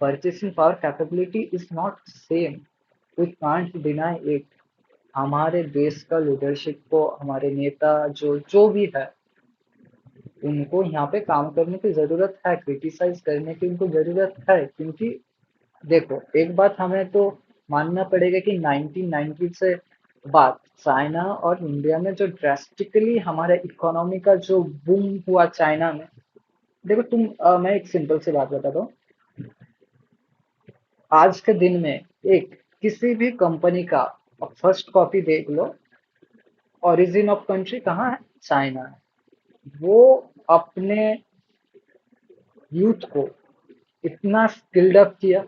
purchasing power capability is not same we can't deny it हमारे देश का लीडरशिप को हमारे नेता जो जो भी है उनको यहाँ पे काम करने की जरूरत है क्रिटिसाइज करने की उनको जरूरत है क्योंकि देखो एक बात हमें तो मानना पड़ेगा कि 1990 से बाद चाइना और इंडिया में जो ड्रास्टिकली हमारे इकोनॉमी का जो बूम हुआ चाइना में देखो मैं एक सिंपल सी बात बताता हूँ आज के दिन में एक किसी भी कंपनी का फर्स्ट कॉपी देख लो ओरिजिन ऑफ कंट्री कहाँ है चाइना है वो अपने यूथ को इतना स्किल्ड अप किया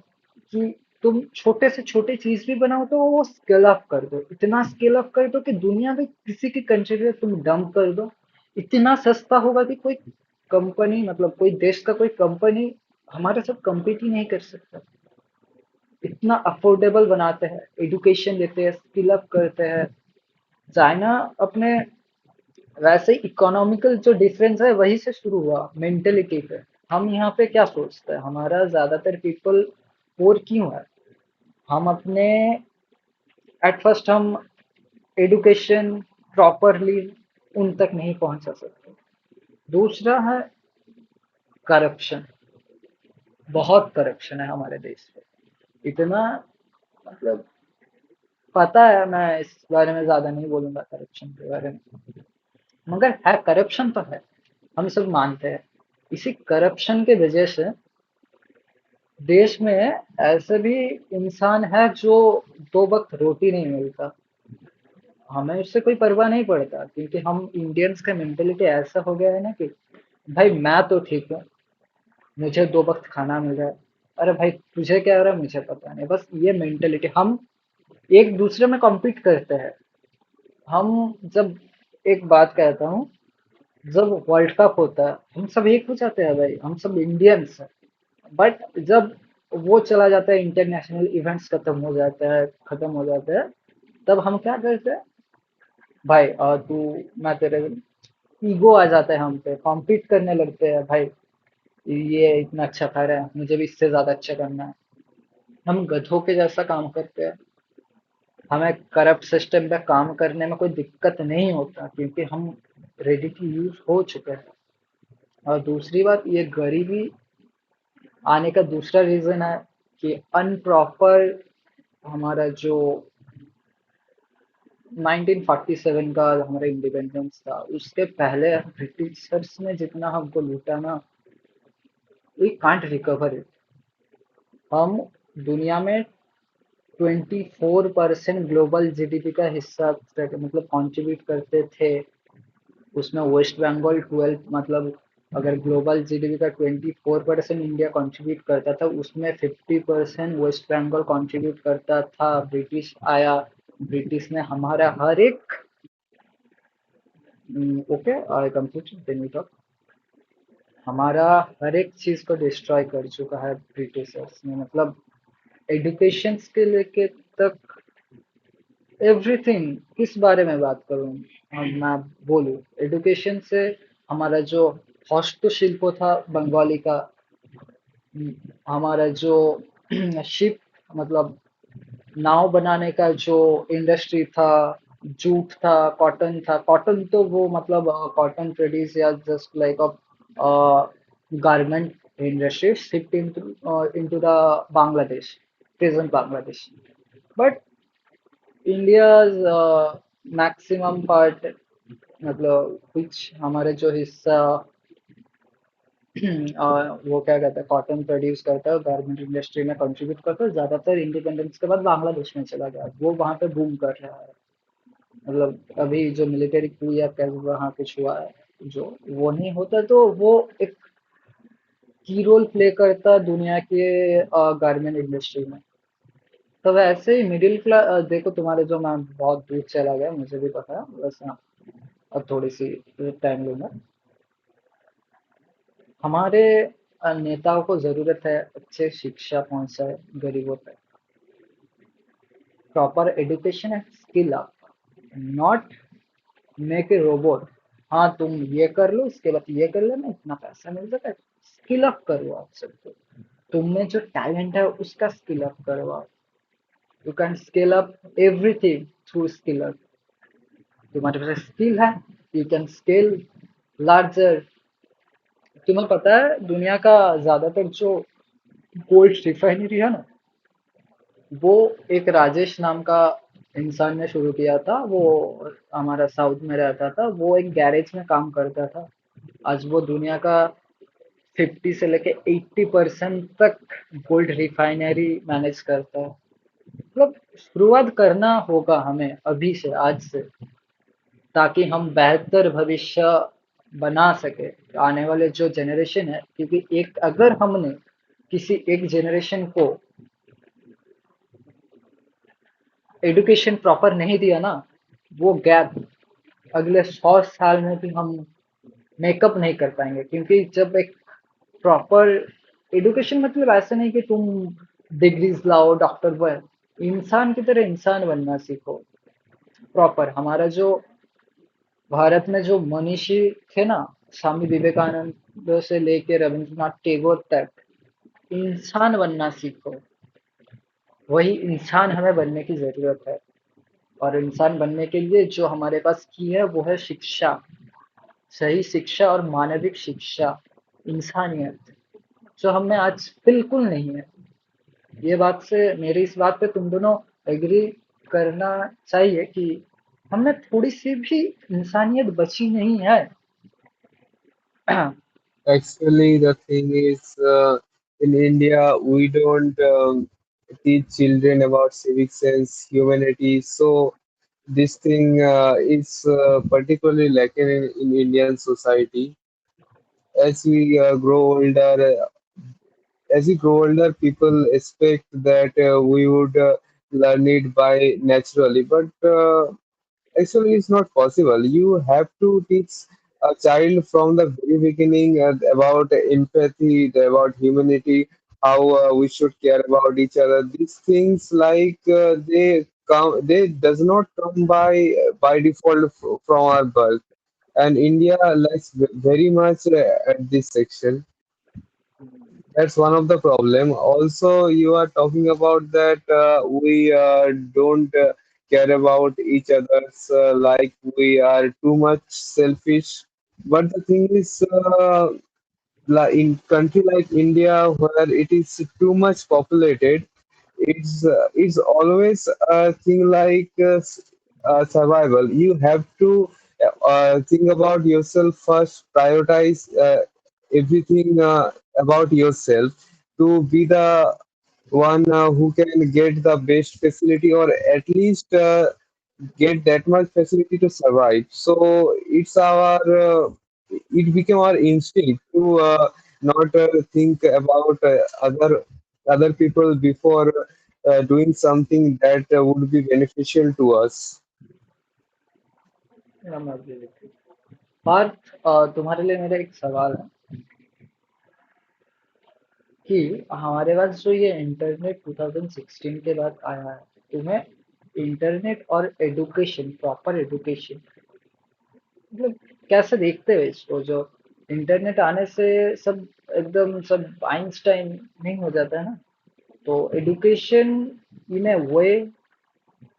कि तुम छोटे से छोटे चीज भी बनाओ तो वो स्किल अप कर दो, इतना स्किल अप कर दो कि दुनिया में किसी की कंट्री में तुम डंप कर दो, इतना सस्ता होगा कि कोई कंपनी, मतलब कोई देश का कोई कंपनी हमारे साथ compete ही नहीं कर सकता। इतना अफोर्डेबल बनाते हैं, एजुकेशन देते हैं, स्किल अप करते हैं। चाइना अपने, वैसे इकोनॉमिकल जो डिफरेंस है वही से शुरू हुआ, मेंटेलिटी पे। हम यहाँ पे क्या सोचते हैं, हमारा ज्यादातर पीपल पोर क्यों है? हम अपने, एट फर्स्ट हम एजुकेशन प्रॉपरली उन तक नहीं पहुंचा सकते। दूसरा है करप्शन। बहुत करप्शन है हमारे देश में, इतना, मतलब पता है, मैं इस बारे में ज्यादा नहीं बोलूंगा करप्शन के बारे में, मगर है, करप्शन तो है, हम सब मानते हैं। इसी करप्शन के वजह से देश में ऐसे भी इंसान है जो दो वक्त रोटी नहीं मिलता, हमें उससे कोई परवाह नहीं पड़ता, क्योंकि हम इंडियंस का मेंटेलिटी ऐसा हो गया है ना कि भाई मैं तो ठीक हूँ, मुझे दो वक्त खाना मिल रहा है, अरे भाई तुझे क्या हो रहा है मुझे पता नहीं, बस ये मेंटेलिटी। हम एक दूसरे में कॉम्पीट करते हैं। हम, जब, एक बात कहता हूँ, जब वर्ल्ड कप होता है हम सब एक हो जाते हैं भाई, हम सब इंडियंस हैं। बट जब वो चला जाता है, इंटरनेशनल इवेंट्स खत्म हो जाता है, खत्म हो जाते हैं, तब हम क्या करते हैं, भाई तू, मैं तेरे, ईगो आ जाता है हम पे, कॉम्पीट करने लगते हैं भाई, ये इतना अच्छा कर रहा है, मुझे भी इससे ज्यादा अच्छा करना है। हम गधों के जैसा काम करते हैं। हमें करप्ट सिस्टम पे काम करने में कोई दिक्कत नहीं होता, क्योंकि हम रेडी टू यूज हो चुके हैं। और दूसरी बात, ये गरीबी आने का दूसरा रीजन है कि अनप्रॉपर, हमारा जो 1947 का हमारा इंडिपेंडेंस था, उसके पहले ब्रिटिशर्स ने जितना हमको लूटा ना, वी कांट रिकवर इट। हम दुनिया में 24% ग्लोबल जीडीपी का हिस्सा, मतलब कंट्रीब्यूट करते थे। उसमें वेस्ट बंगाल 12, मतलब अगर ग्लोबल जीडीपी का 24% इंडिया कंट्रीब्यूट करता था, उसमें 50% वेस्ट बंगाल कंट्रीब्यूट करता था। ब्रिटिश आया, ब्रिटिश ने हमारा हर एक, okay I complete then we talk, हमारा हर एक चीज को डिस्ट्रॉय कर चुका है ब्रिटिशर्स ने, मतलब एजुकेशन के लेके तक, एवरीथिंग। किस बारे में बात करूं, मैं बोलूं, एजुकेशन से हमारा जो हस्तशिल्प था बंगाली का, हमारा जो शिप, मतलब नाव बनाने का जो इंडस्ट्री था, जूट था, कॉटन था, कॉटन तो वो मतलब कॉटन प्रोड्यूस या just like a garment industry shift into the Bangladesh, present Bangladesh. But India's maximum part, मतलब कुछ हमारे जो हिस्सा वो क्या कहते हैं, कॉटन प्रोड्यूस करता है, गारमेंट इंडस्ट्री में कंट्रीब्यूट करता है, ज्यादातर इंडिपेंडेंस के बाद बांग्लादेश में चला गया, वो वहां पे बूम कर रहा है। मतलब अभी जो मिलिट्री coup या क्या वहाँ कुछ हुआ है, जो वो नहीं होता तो वो एक की रोल प्ले करता दुनिया के गारमेंट इंडस्ट्री में। तो वैसे ही मिडिल क्लास, देखो तुम्हारे जो, मैं बहुत दूर चला गया, मुझे भी पता है, बस हाँ, अब थोड़ी सी टाइम लूंगा। हमारे नेताओं को जरूरत है अच्छे शिक्षा पहुंचाए गरीबों तक, proper education and skill up, not make a robot. हाँ तुम ये कर लो, इसके बाद ये कर लेना, इतना पैसा मिल जाता है। स्किल अप करो आप सबको, तुम में जो टैलेंट है उसका स्किल अप करवाओ। You can skill up everything through skill up. तुम्हारे पास स्किल है, यू कैन स्केल लार्जर। तुम्हें पता है दुनिया का ज्यादातर जो गोल्ड रिफाइनरी है ना, वो एक राजेश नाम का इंसान ने शुरू किया था। वो हमारा साउथ में रहता था, वो एक गैरेज में काम करता था। आज वो दुनिया का 50 से लेके 80% तक गोल्ड रिफाइनरी मैनेज करता है। मतलब शुरुआत करना होगा हमें अभी से, आज से, ताकि हम बेहतर भविष्य बना सके आने वाले जो जनरेशन है, क्योंकि एक अगर हमने किसी एक जनरेशन को एडुकेशन प्रॉपर नहीं दिया ना, वो गैप अगले 100 साल में भी हम मेकअप नहीं कर पाएंगे। क्योंकि जब एक प्रॉपर एडुकेशन मतलब ऐसा नहीं कि तुम डिग्रीज लाओ डॉक्टर बन, इंसान की तरह इंसान बनना सीखो प्रॉपर। हमारा जो भारत में जो मनीषी थे ना, स्वामी विवेकानंद से लेके रविंद्रनाथ टैगोर तक, इंसान बनना सीखो। वही इंसान हमें बनने की जरूरत है। और इंसान बनने के लिए जो हमारे पास की है वो है शिक्षा, सही शिक्षा और मानविक शिक्षा, इंसानियत, जो हमें आज बिल्कुल नहीं है। ये बात से मेरी इस बात पे तुम दोनों एग्री करना चाहिए कि हमें थोड़ी सी भी इंसानियत बची नहीं है। Actually, the thing is, in India, we don't teach children about civic sense, humanity. So this thing is particularly lacking in Indian society. As we grow older, people expect that we would learn it by naturally, but actually, it's not possible. You have to teach a child from the very beginning about empathy, about humanity, how we should care about each other. These things, like they does not come by default from our birth. And India lacks very much at this section. That's one of the problem. Also, you are talking about that we don't care about each others, like we are too much selfish. But the thing is, in country like India, where it is too much populated, it's always a thing like survival. You have to think about yourself first, prioritize everything about yourself to be the one who can get the best facility, or at least get that much facility to survive. So it became our instinct to not think about other people before doing something that would be beneficial to us. Partha, तुम्हारे लिए मेरा एक सवाल है कि हमारे पास जो ये इंटरनेट 2016 के बाद आया है, तुम्हें इंटरनेट और एडुकेशन, प्रॉपर एडुकेशन, मतलब कैसे देखते हो इसको? जो इंटरनेट आने से सब एकदम सब आइंस्टाइन नहीं हो जाता है ना, तो एडुकेशन इन ए वे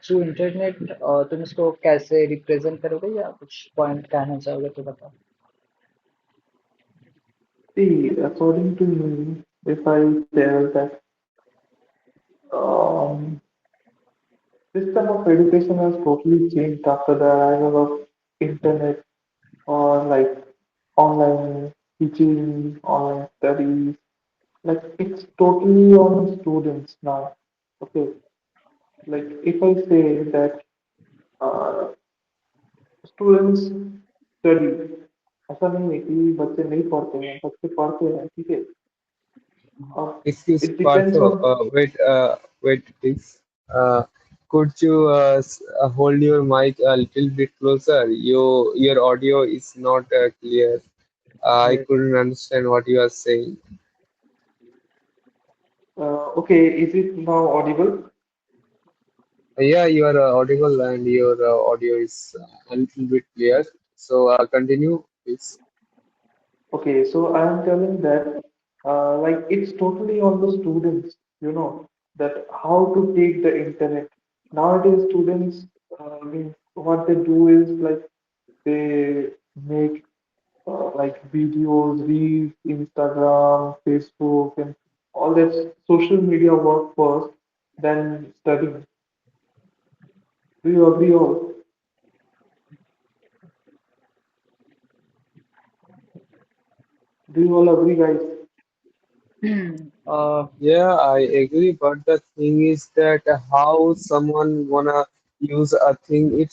थ्रू इंटरनेट, तुम इसको कैसे रिप्रेजेंट करोगे या कुछ पॉइंट कहना चाहोगे तो बताओ। See, according to me, if I tell that um, system of education has totally changed after the arrival of internet or like online teaching, online studies. Like it's totally on students now. Okay, like if I say that uh, students study, ऐसा नहीं है कि बच्चे नहीं पढ़ते हैं, बच्चे पढ़ते हैं, ठीक है। अब Excuse it depends Partho, on. wait, please. Could you hold your mic a little bit closer? Your audio is not clear. I Yes. couldn't understand what you are saying. Okay, is it now audible? Yeah, you are audible and your audio is a little bit clear. So continue, please. Okay, so I am telling that like it's totally on the students, that how to take the internet. Nowadays, students, I mean, what they do is like they make like videos, reels, Instagram, Facebook, and all that social media work first, then studying. Do you agree all? Do you all agree, guys? uh, Yeah, I agree, but the thing is that how someone wanna use a thing,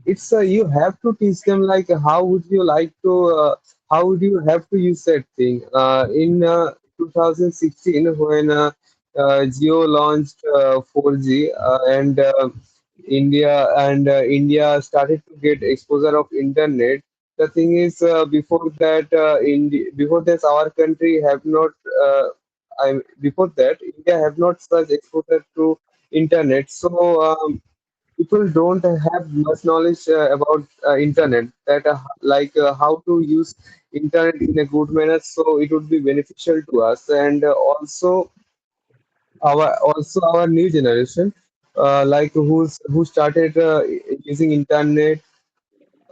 it's you have to teach them like how would you like to how would you have to use that thing in 2016 when Jio launched 4G and India started to get exposure of internet. The thing is before that our country have not before that India have not such exposure to internet, so people don't have much knowledge about internet that how to use internet in a good manner, so it would be beneficial to us. And also our new generation who started using internet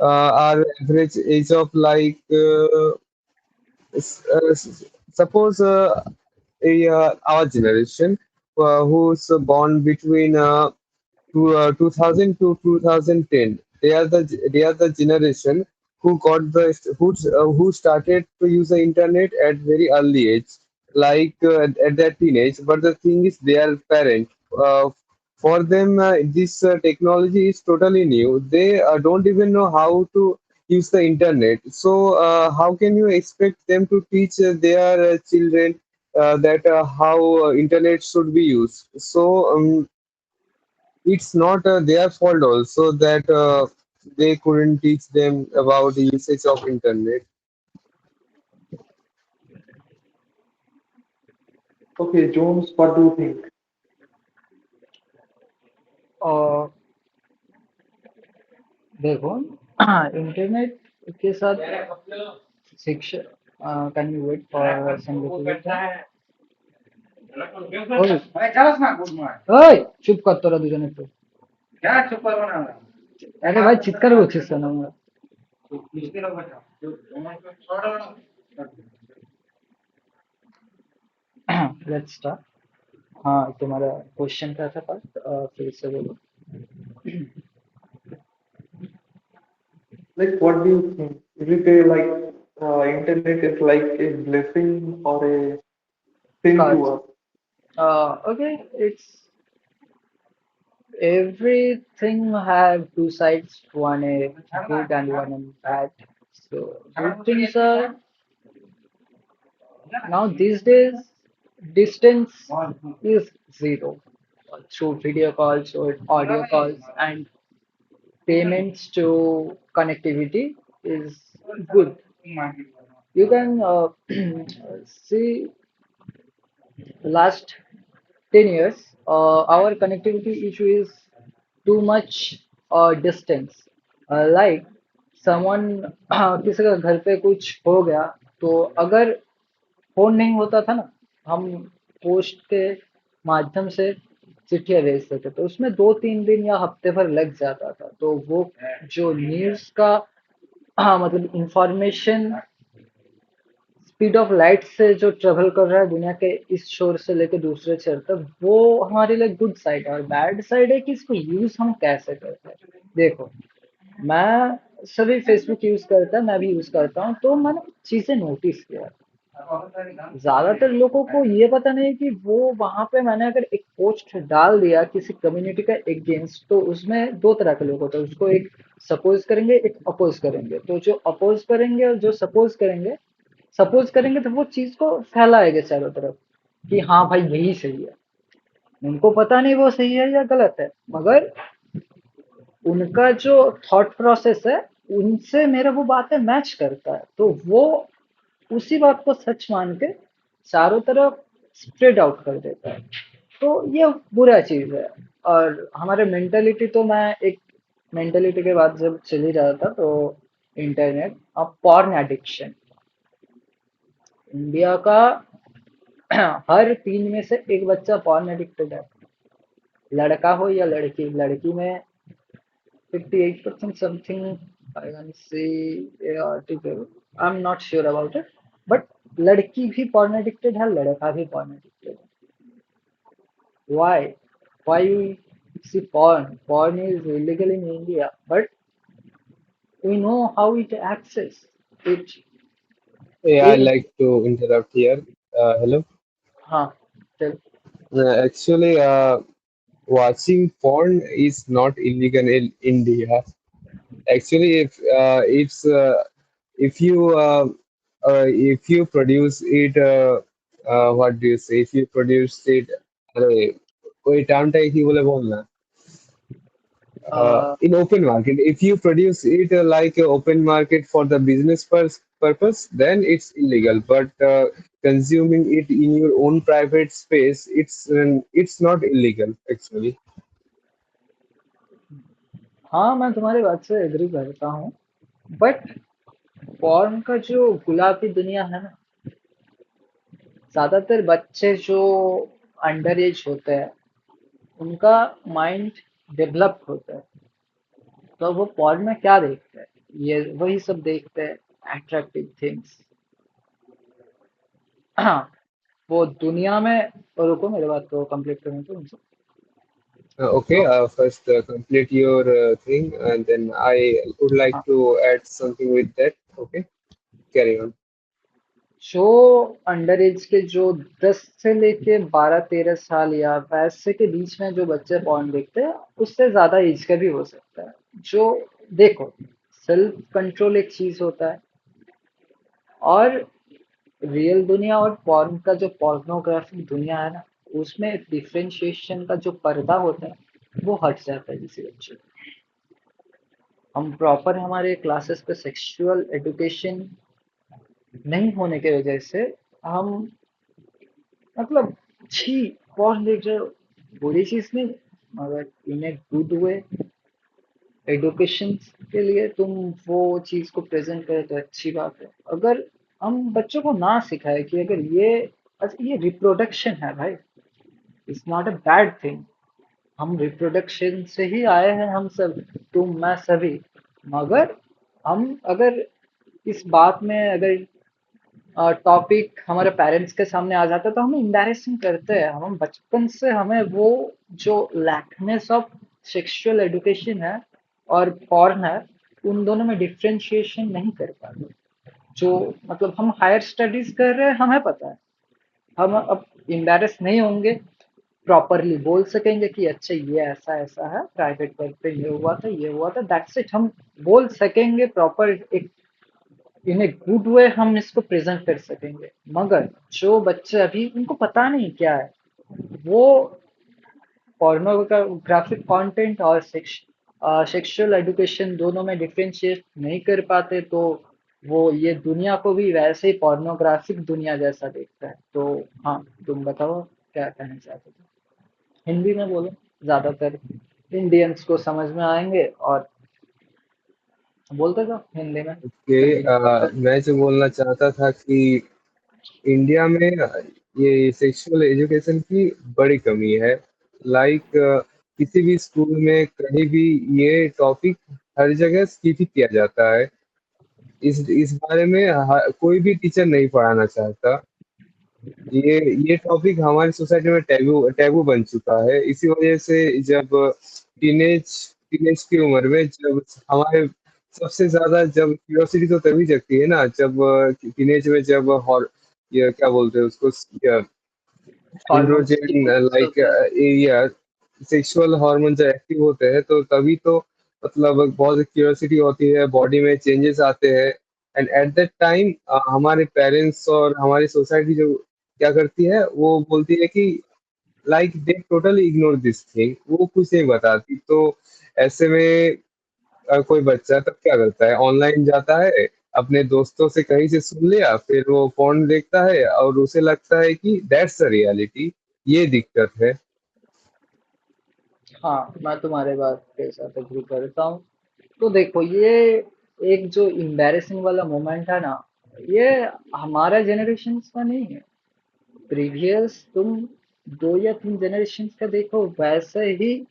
our average age of suppose our generation who's born between 2000 to 2010. They are the generation who started to use the internet at very early age, at their teenage. But the thing is, they are parent. For them, this technology is totally new. They don't even know how to use the internet. So, how can you expect them to teach their children that how internet should be used? So, it's not their fault also that they couldn't teach them about the usage of internet. Okay, Jones, what do you think? और देखो internet के साथ शिक्षा can you wait for some ओए ओए চুপ কর তোরা দুজন একটু আরে ভাই চিৎকার করছিস কেন আমরা लेट्स स्टार्ट हाँ तुम्हारा क्वेश्चन क्या था फर्स्ट फिर से बोलो Like, what do you think? Is it a like internet is like a blessing or a sin to cards us? okay it's everything have two sides, one a good and one a bad. So good things are now these days distance is zero through video calls or audio calls and payments to connectivity is good. You can see last 10 years, our connectivity issue is too much distance. Like someone किसी का घर पे कुछ हो गया तो अगर phone नहीं होता था ना हम पोस्ट के माध्यम से चिट्ठियां भेजते थे तो उसमें 2-3 दिन या हफ्ते भर लग जाता था तो वो जो न्यूज़ का मतलब इंफॉर्मेशन स्पीड ऑफ लाइट से जो ट्रेवल कर रहा है दुनिया के इस छोर से लेकर दूसरे छोर तक वो हमारे लिए गुड साइड है और बैड साइड है कि इसको यूज हम कैसे करते हैं देखो मैं सभी फेसबुक यूज करता है मैं भी यूज करता हूँ तो मैंने चीजें नोटिस किया ज्यादातर लोगों को ये पता नहीं कि वो वहां पे मैंने अगर एक पोस्ट डाल दिया किसी कम्युनिटी का अगेंस्ट तो उसमें दो तरह के लोग होते हैं उसको एक सपोज करेंगे एक अपोज करेंगे तो जो अपोज करेंगे और जो सपोज करेंगे तो वो चीज को फैलाएंगे चारों तरफ कि हाँ भाई यही सही है उनको पता नहीं वो सही है या गलत है मगर उनका जो थॉट प्रोसेस है उनसे मेरा वो बातें मैच करता है तो वो उसी बात को सच मान के चारों तरफ स्प्रेड आउट कर देता है तो ये बुरा चीज है और हमारे मेंटेलिटी तो मैं एक मेंटेलिटी के बाद जब चली रहा था तो इंटरनेट अब पॉर्न एडिक्शन इंडिया का हर 3 में से एक बच्चा पॉर्न एडिक्टेड है लड़का हो या लड़की लड़की में 58% something I can see A article I am not sure about it but लड़की भी पॉर्न एडिक्टेड है लड़का भी पॉर्न एडिक्टेड है why we see porn is illegal in India but we know how it access it Yeah, I is like to interrupt here. Hello. हाँ tell Actually, watching porn is not illegal in India. Actually, if you produce it, what do you say? If you produce it, अरे कोई term है कि बोले बोलना Uh, in open market. If you produce it like a open market for the business purpose, then it's illegal. But consuming it in your own private space, it's not illegal actually. हाँ, मैं तुम्हारी बात से agree करता हूँ, but porn का जो गुलाबी दुनिया है ना, ज्यादातर बच्चे जो अंडर एज होते हैं, उनका माइंड डेवलप होता है, तो वो पॉर्न में क्या देखते हैं, ये वही सब देखते हैं, अट्रैक्टिव थिंग्स। हाँ, वो दुनिया में, रुको मेरे बात को कंप्लीट करने दो मुझे। Okay, तो first complete your thing, and then I would like हाँ, to add something with that. Okay, carry on. जो अंडर एज के जो 10 से लेके 12-13 साल या वैसे के बीच में जो बच्चे पॉर्न देखते हैं, उससे ज्यादा एज का भी हो सकता है। जो देखो, सेल्फ कंट्रोल एक चीज होता है, और रियल दुनिया और पॉर्न का जो पोर्नोग्राफिक दुनिया है ना, उसमें डिफरेंशिएशन का जो पर्दा होता है वो हट जाता है किसी बच्चे को। हम प्रॉपर हमारे क्लासेस पे सेक्सुअल एजुकेशन नहीं होने की वजह से हम, मतलब, छी, पॉर्न देख रहे हो, बुरी चीज नहीं, मगर इन ए गुड वे एडुकेशन के लिए तुम वो चीज को प्रेजेंट करें तो अच्छी बात है। अगर हम बच्चों को ना सिखाए कि अगर ये, अच्छा, ये रिप्रोडक्शन है भाई, it's not a bad thing, हम रिप्रोडक्शन से ही आए हैं, हम सब, तुम मैं सभी। मगर हम अगर इस बात में अगर टॉपिक हमारे पेरेंट्स के सामने आ जाता है तो हमें एम्बैरेसिंग करते हैं। हम बचपन से हमें वो जो लैकनेस ऑफ सेक्सुअल एजुकेशन है और पॉर्न है, उन दोनों में डिफरेंशिएशन नहीं कर पाते। जो, मतलब, हम हायर स्टडीज कर रहे हैं, हमें पता है, हम अब एम्बैरेस नहीं होंगे, प्रॉपरली बोल सकेंगे कि अच्छा ये ऐसा ऐसा है, प्राइवेट वर्क पे ये हुआ था, ये हुआ था, दैट्स इट, हम बोल सकेंगे प्रॉपर, एक इन ए गुड वे हम इसको प्रेजेंट कर सकेंगे। मगर जो बच्चे अभी, उनको पता नहीं क्या है, वो पोर्नोग्राफिक कंटेंट और सेक्सुअल एजुकेशन दोनों में डिफरेंशिएट नहीं कर पाते, तो वो ये दुनिया को भी वैसे ही पोर्नोग्राफिक दुनिया जैसा देखता है। तो हाँ, तुम बताओ क्या कहना चाहते थे, हिंदी में बोलो, ज्यादातर इंडियंस को समझ में आएंगे, और बोलते जाओ हिंदी में, Okay, कंटिन्यू करते मैं जो बोलना चाहता था कि इंडिया में ये सेक्सुअल एजुकेशन की बड़ी कमी है। लाइक किसी भी स्कूल में कहीं भी ये टॉपिक हर जगह स्किप ही किया जाता है। इस बारे में कोई भी टीचर नहीं पढ़ाना चाहता। ये टॉपिक हमारी सोसाइटी में टैबू टैबू बन चुका है। इसी वजह से जब टीनेज टीनेज की उम्र में जब हमारे सबसे ज्यादा जब क्यूरियोसिटी तो तभी जगती है ना, जब टीनेज में जब हॉर ये क्या बोलते हैं उसको, हार्मोन्स की एंड्रोजन रिलीज लाइक होते हैं। एरिया, सेक्सुअल हार्मोन जब एक्टिव होते हैं तो तभी तो मतलब बहुत क्यूरियोसिटी होती है, बॉडी में चेंजेस आते हैं। एंड एट दैट टाइम हमारे पेरेंट्स और हमारी सोसाइटी जो क्या करती है वो बोलती है कि like they totally ignore this thing, वो कुछ नहीं बताती। तो ऐसे में कोई बच्चा तब क्या करता है, ऑनलाइन जाता है, अपने दोस्तों से कहीं से सुन लिया, फिर वो फोन देखता है और उसे लगता है कि दैट्स द रियलिटी। ये दिक्कत है। हाँ, मैं तुम्हारे बात के साथ एग्री करता हूँ। तो देखो, ये एक जो एम्बैरेसिंग वाला मोमेंट है ना, ये हमारा जनरेशन का नहीं है। प्रीवियस तुम 2 या 3 जनरेशन का देखो, वैसे ही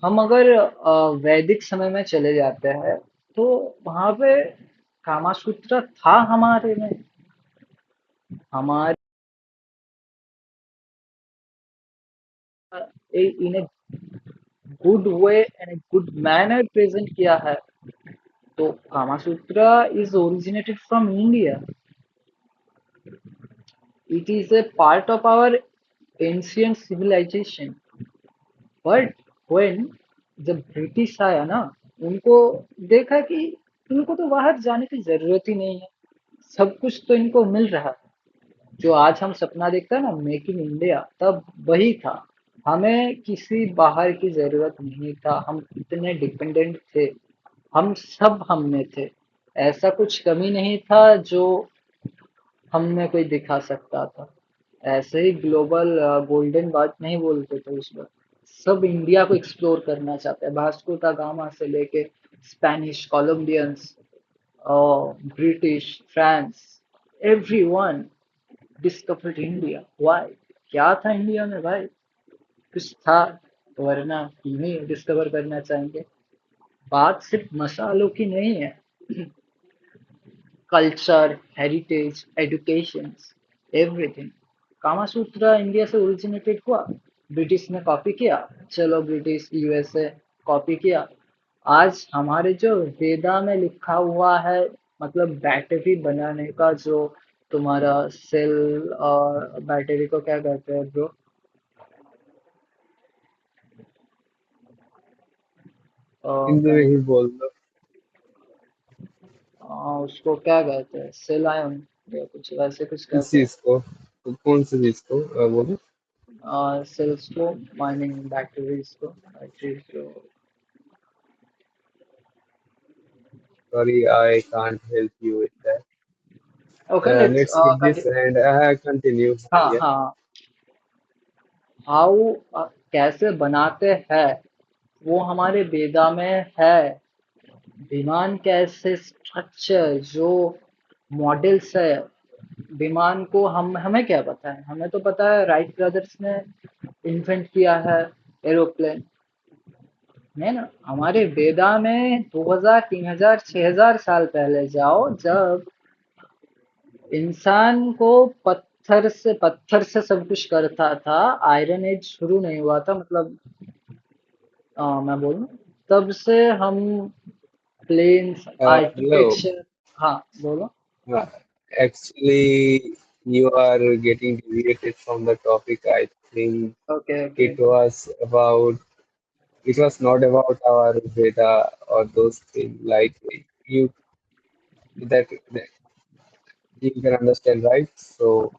हम अगर वैदिक समय में चले जाते हैं, तो वहां पे कामासूत्र था हमारे में, हमारे in a good way and good manner present किया है। तो Kamasutra is originated from India, it is a part of our ancient civilization, but when जब ब्रिटिश आया ना, उनको देखा कि इनको तो बाहर जाने की जरूरत ही नहीं है, सब कुछ तो इनको मिल रहा है। जो आज हम सपना देखते हैं ना, मेक इन इंडिया, तब वही था। हमें किसी बाहर की जरूरत नहीं था, हम इतने डिपेंडेंट थे, हम सब हम में थे। ऐसा कुछ कमी नहीं था जो हम में कोई दिखा सकता था। ऐसे ही ग्लोबल गोल्डन बात नहीं बोलते थे उस वक्त। सब इंडिया को एक्सप्लोर करना चाहते हैं, वास्को दा गामा से लेके स्पेनिश, कोलंबियंस और British, France, everyone discovered India. Why? क्या था इंडिया में भाई? कुछ था, वरना क्यों ही डिस्कवर करना चाहेंगे। बात सिर्फ मसालों की नहीं है, कल्चर, हेरिटेज, एजुकेशन, एवरीथिंग। कामा सूत्रा इंडिया से ओरिजिनेटेड हुआ, ब्रिटिश ने कॉपी किया, चलो ब्रिटिश यूएसए कॉपी किया। आज हमारे जो वेदा में लिखा हुआ है, मतलब बैटरी बनाने का जो तुम्हारा सेल, और बैटरी को क्या कहते हैं ब्रो? हिंदी में ही बोल दो। उसको क्या कहते हैं, सेल आयन या कुछ वैसे कुछ किस कहते हैं। चीज को? तो कौन सी चीज को बोलो? सेल्स को, माइनिंग बैटरीज को, बैटरीज को। Sorry, I can't help you with that. Okay, let's Let's skip this and continue. हाँ Yeah. हाँ। हाउ, कैसे बनाते हैं, वो हमारे वेदा में है। विमान कैसे स्ट्रक्चर, जो मॉडल्स है विमान को, हम हमें क्या पता है? हमें तो पता है राइट ब्रदर्स ने इन्वेंट किया है एरोप्लेन, है ना। हमारे वेदा में 2000, 3000, 6000 साल पहले जाओ, जब इंसान को पत्थर से सब कुछ करता था, आयरन एज शुरू नहीं हुआ था, मतलब मैं बोलूं, तब से हम प्लेन्स, Hello. आर्किटेक्चर। हाँ बोलो। Uh, Actually, you are getting deviated from the topic. I think okay okay. it was about, it was not about our Veda or those things. Like you, that you can understand, right? So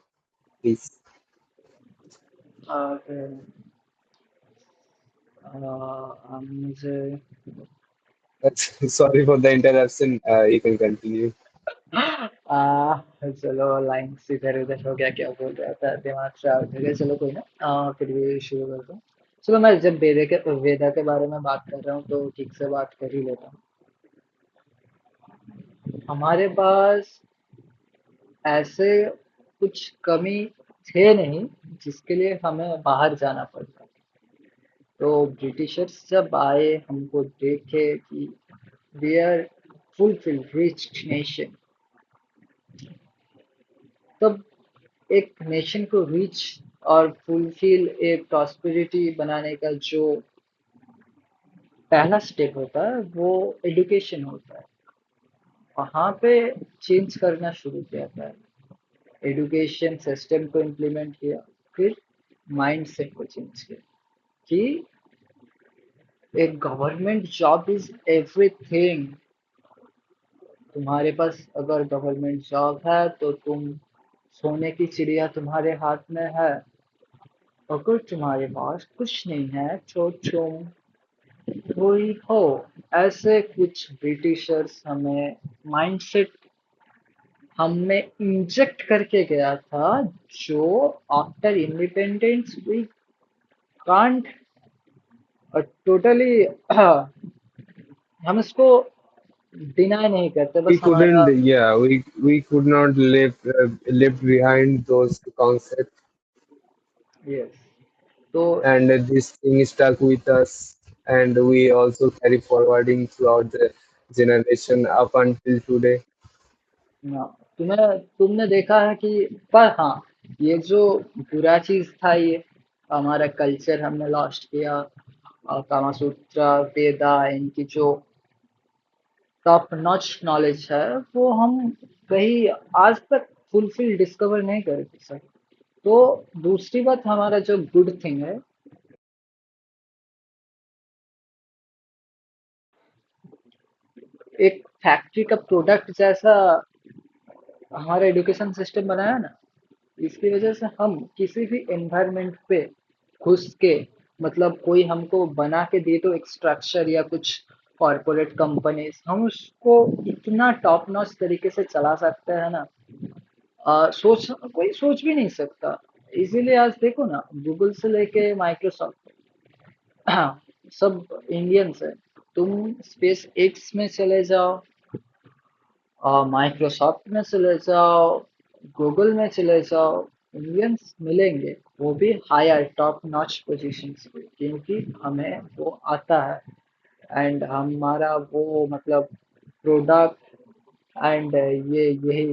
please. Okay. मुझे Sorry for the interruption. You can continue. चलो lines इधर उधर हो गया, क्या बोल रहा था, दिमाग से आउट हो गया। चलो कोई ना, फिर भी शुरू करता हूँ। चलो, मैं जब वेदा के बारे में बात कर रहा हूँ तो ठीक से बात कर ही लेता हूँ। हमारे पास ऐसे कुछ कमी थे नहीं जिसके लिए हमें बाहर जाना पड़ता। तो ब्रिटिशर्स जब आए, हमको देखे कि we are fulfil rich nation, तब एक नेशन को रिच और फुलफिल, एक प्रॉस्पेरिटी बनाने का जो पहला स्टेप होता है वो एजुकेशन होता है। वहां पे चेंज करना शुरू किया था, एजुकेशन सिस्टम को इम्प्लीमेंट किया, फिर माइंडसेट को चेंज किया कि एक गवर्नमेंट जॉब इज एवरीथिंग। तुम्हारे पास अगर गवर्नमेंट जॉब है तो तुम, सोने की चिड़िया तुम्हारे हाथ में है। अगर तुम्हारे पास कुछ नहीं है तो तुम कोई हो। ऐसे कुछ ब्रिटिशर्स हमें माइंडसेट हमें इंजेक्ट करके गया था, जो after independence we can't totally हम इसको डिनाई नहीं करते, We बस couldn't, हमारा। yeah, we could not live behind those concepts, yes. तो and this thing stuck with us, and we also carry forwarding throughout the generation up until today. हाँ, तुमने देखा है कि, पर हाँ, ये जो बुरा चीज था, ये हमारा कल्चर हमने लॉस्ट किया। कामा सूत्रा, वेदा, इनकी जो टॉप नॉच नॉलेज है, वो हम कहीं आज तक फुलफिल डिस्कवर नहीं कर सके। तो दूसरी बात, हमारा जो गुड थिंग है, एक फैक्ट्री का प्रोडक्ट जैसा हमारा एजुकेशन सिस्टम बनाया ना, इसकी वजह से हम किसी भी एनवायरनमेंट पे घुस के, मतलब कोई हमको बना के दे तो एक स्ट्रक्चर या कुछ कॉरपोरेट कंपनीज, हम उसको इतना टॉप नॉच तरीके से चला सकते हैं ना, सोच कोई सोच भी नहीं सकता। इसीलिए आज देखो ना, गूगल से लेके माइक्रोसॉफ्ट, हाँ, सब इंडियंस है। तुम स्पेस एक्स में चले जाओ, माइक्रोसॉफ्ट में चले जाओ, गूगल में चले जाओ, इंडियंस मिलेंगे, वो भी हायर टॉप नॉच पोजीशंस पे, क्योंकि हमें वो आता है। एंड हमारा वो मतलब प्रोडक्ट एंड ये यही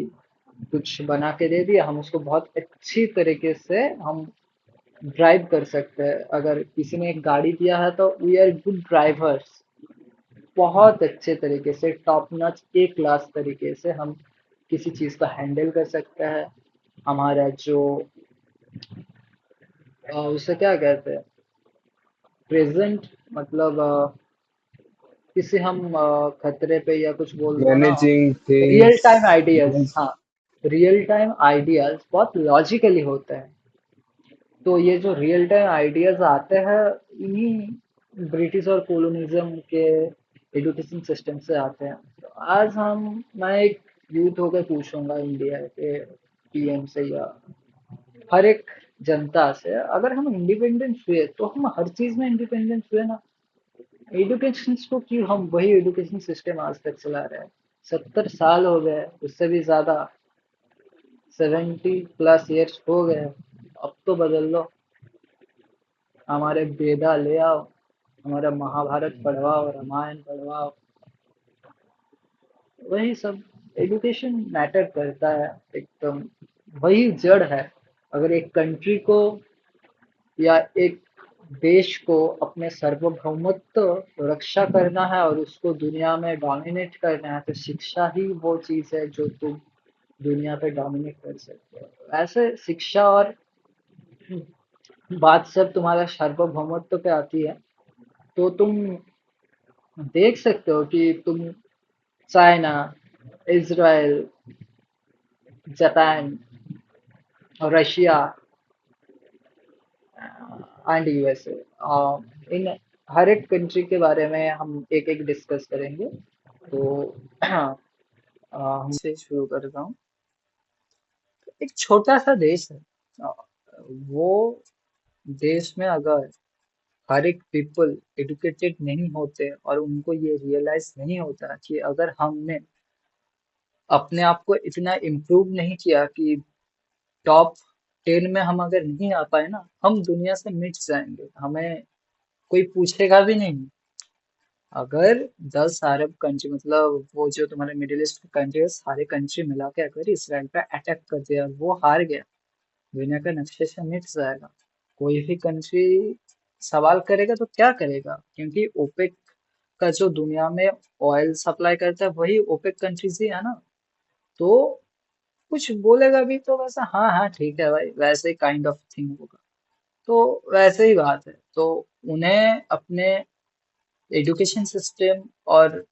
कुछ बना के दे दिया, हम उसको बहुत अच्छी तरीके से हम ड्राइव कर सकते हैं। अगर किसी ने एक गाड़ी दिया है तो वी आर गुड ड्राइवर्स, बहुत अच्छे तरीके से टॉप नॉच ए क्लास तरीके से हम किसी चीज को हैंडल कर सकते हैं। हमारा जो उसे क्या कहते हैं, प्रेजेंट, मतलब किसी हम खतरे पे या कुछ बोल दो ना, managing real things. Time ideas, हाँ, रियल टाइम आइडियाज बहुत लॉजिकली होते हैं। तो ये जो रियल टाइम आइडियाज आते हैं, इन्हीं ब्रिटिश और कोलोनिज्म के एजुकेशन सिस्टम से आते हैं। तो आज मैं एक यूथ होकर पूछूंगा इंडिया के पीएम से या हर एक जनता से, अगर हम इंडिपेंडेंस हुए तो हम हर चीज में इंडिपेंडेंस हुए ना, एजुकेशन को क्यों हम वही एजुकेशन सिस्टम आज तक चला रहे हैं? 70 साल हो गए, उससे भी ज्यादा, 70+ ईयर्स हो गए। अब तो बदल लो, हमारे वेदा ले आओ, हमारा महाभारत पढ़वाओ, रामायण पढ़वाओ, वही सब। एजुकेशन मैटर करता है एकदम, वही जड़ है। अगर एक कंट्री को या एक देश को अपने सार्वभौमत्व रक्षा करना है और उसको दुनिया में डोमिनेट करना है, तो शिक्षा ही वो चीज है जो तुम दुनिया पे डोमिनेट कर सकते हो। ऐसे शिक्षा और बात सब तुम्हारा सार्वभौमत्व पे आती है, तो तुम देख सकते हो कि तुम चाइना, इजराइल, जापान और रशिया एंड यूएसए, इन हर एक कंट्री के बारे में हम एक एक डिस्कस करेंगे। तो हमसे शुरू करता हूँ। एक छोटा सा देश है, अ, वो देश में अगर हर एक पीपल एडुकेटेड नहीं होते और उनको ये रियलाइज नहीं होता कि अगर हमने अपने आप को इतना इम्प्रूव नहीं किया कि टॉप 10 में हम अगर नहीं आ पाए ना, हम दुनिया से मिट जाएंगे, हमें कोई पूछेगा भी नहीं। अगर 10 अरब कंट्री, मतलब वो जो तुम्हारे मिडिल ईस्ट कंट्री है, सारे कंट्री मिला के अगर इसराइल पे अटैक कर दिया और वो हार गया, दुनिया का नक्शे से मिट जाएगा। कोई भी कंट्री सवाल करेगा तो क्या करेगा, क्योंकि ओपेक का जो दुनिया में ऑयल सप्लाई करता है वही ओपेक कंट्रीज ही है ना। तो कुछ बोलेगा भी तो वैसा, हाँ हाँ ठीक है भाई, वैसे ही काइंड ऑफ थिंग होगा। तो वैसे ही बात है। तो उन्हें अपने एजुकेशन सिस्टम और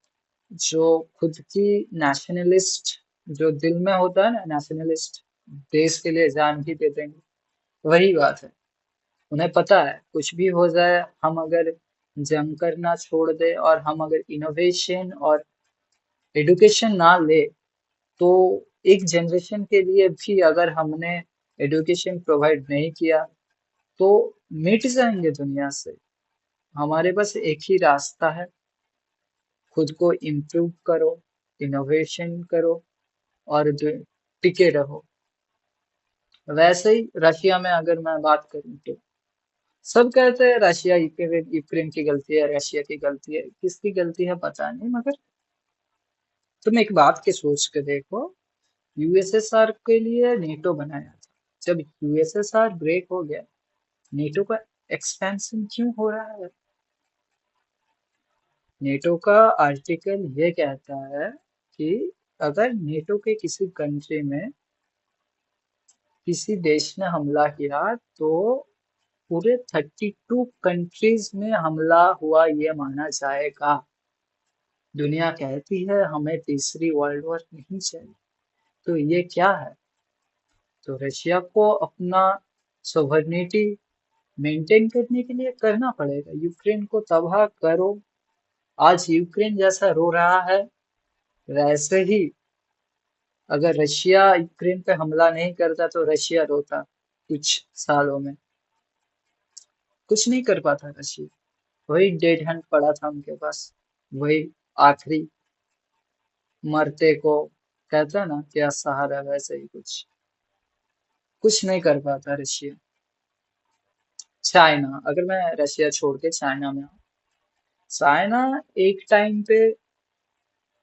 जो खुद की नेशनलिस्ट जो दिल में होता है ना, नेशनलिस्ट, देश के लिए जान भी दे देंगे, वही बात है। उन्हें पता है कुछ भी हो जाए, हम अगर जंग करना छोड़ दे और हम अगर इनोवेशन और एडुकेशन ना ले, तो एक जनरेशन के लिए भी अगर हमने एडुकेशन प्रोवाइड नहीं किया तो मिट जाएंगे दुनिया से। हमारे पास एक ही रास्ता है, खुद को इम्प्रूव करो, इनोवेशन करो और टिके रहो। वैसे ही रशिया में अगर मैं बात करूं तो सब कहते हैं रशिया यूक्रेन यूक्रेन की गलती है, रशिया की गलती है, किसकी गलती है पता नहीं, मगर तुम एक बात के सोच के देखो, यूएसएसआर के लिए नेटो बनाया था। जब यूएसएसआर ब्रेक हो गया, नेटो का एक्सपेंशन क्यों हो रहा है? नेटो का आर्टिकल ये कहता है कि अगर नेटो के किसी कंट्री में किसी देश ने हमला किया तो पूरे 32 कंट्रीज में हमला हुआ ये माना जाएगा। दुनिया कहती है हमें तीसरी वर्ल्ड वॉर नहीं चाहिए, तो ये क्या है? तो रशिया को अपना सोवरेनिटी मेंटेन करने के लिए करना पड़ेगा, यूक्रेन को तबाह करो। आज यूक्रेन जैसा रो रहा है, वैसे ही अगर रशिया यूक्रेन पे हमला नहीं करता तो रशिया रोता कुछ सालों में। कुछ नहीं कर पाता रशिया, वही डेड हैंड पड़ा था उनके पास, वही आखिरी मरते को कहते हैं ना क्या सहारा, वैसे ही कुछ नहीं कर पाता रशिया। चाइना, अगर मैं रशिया छोड़ के चाइना में आऊँ, चाइना एक टाइम पे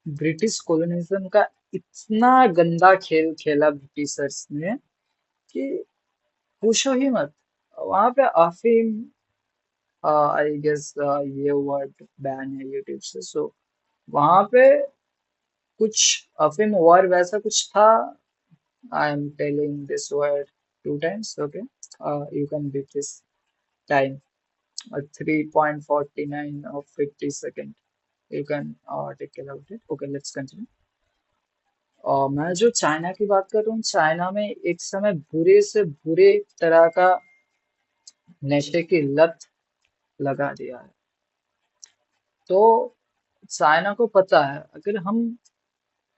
ब्रिटिश कॉलोनिज्म का इतना गंदा खेल खेला ब्रिटिशर्स ने कि पूछो ही मत। वहां पे अफीम, आई गेस ये वर्ड बैन है यूट्यूब से, सो वहां पे कुछ अफीम और वैसा कुछ था। I am telling this word two times, okay, you can beat this time 3.49 of 50 second. You can take care of it. Okay, let's continue. मैं जो चाइना की बात कर रहा हूँ, चाइना में एक समय बुरे से बुरे तरह का नशे की लत लगा दिया है। तो चाइना को पता है अगर हम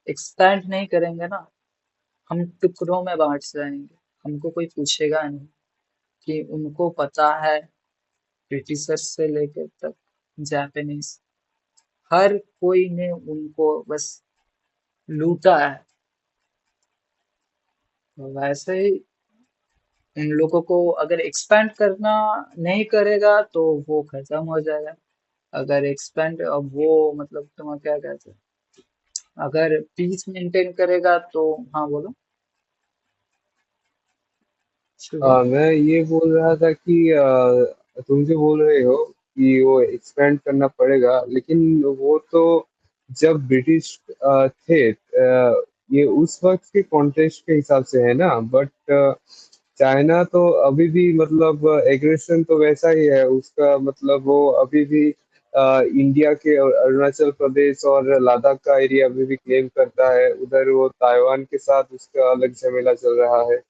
एक्सपैंड नहीं करेंगे ना, हम टुकड़ों में बांट जाएंगे। हमको कोई पूछेगा नहीं कि उनको पता है, ब्रिटिशर्स से लेकर तक जापानीज, हर कोई ने उनको बस लूटा है। तो वैसे ही उन लोगों को अगर एक्सपैंड करना नहीं करेगा तो वो खत्म हो जाएगा। अगर एक्सपेंड, अब वो मतलब तुम क्या कहते हैं, अगर पीस मेंटेन करेगा तो। हाँ बोलो, शुरू। मैं ये बोल रहा था कि तुम जो बोल रहे हो कि वो एक्सपेंड करना पड़ेगा, लेकिन वो तो जब ब्रिटिश थे, ये उस वक्त के कॉन्टेक्स्ट के हिसाब से है ना। बट चाइना तो अभी भी मतलब एग्रेशन तो वैसा ही है उसका, मतलब वो अभी भी इंडिया के और अरुणाचल प्रदेश और लद्दाख का एरिया अभी भी क्लेम करता है। उधर वो ताइवान के साथ उसका अलग झमेला चल रहा है।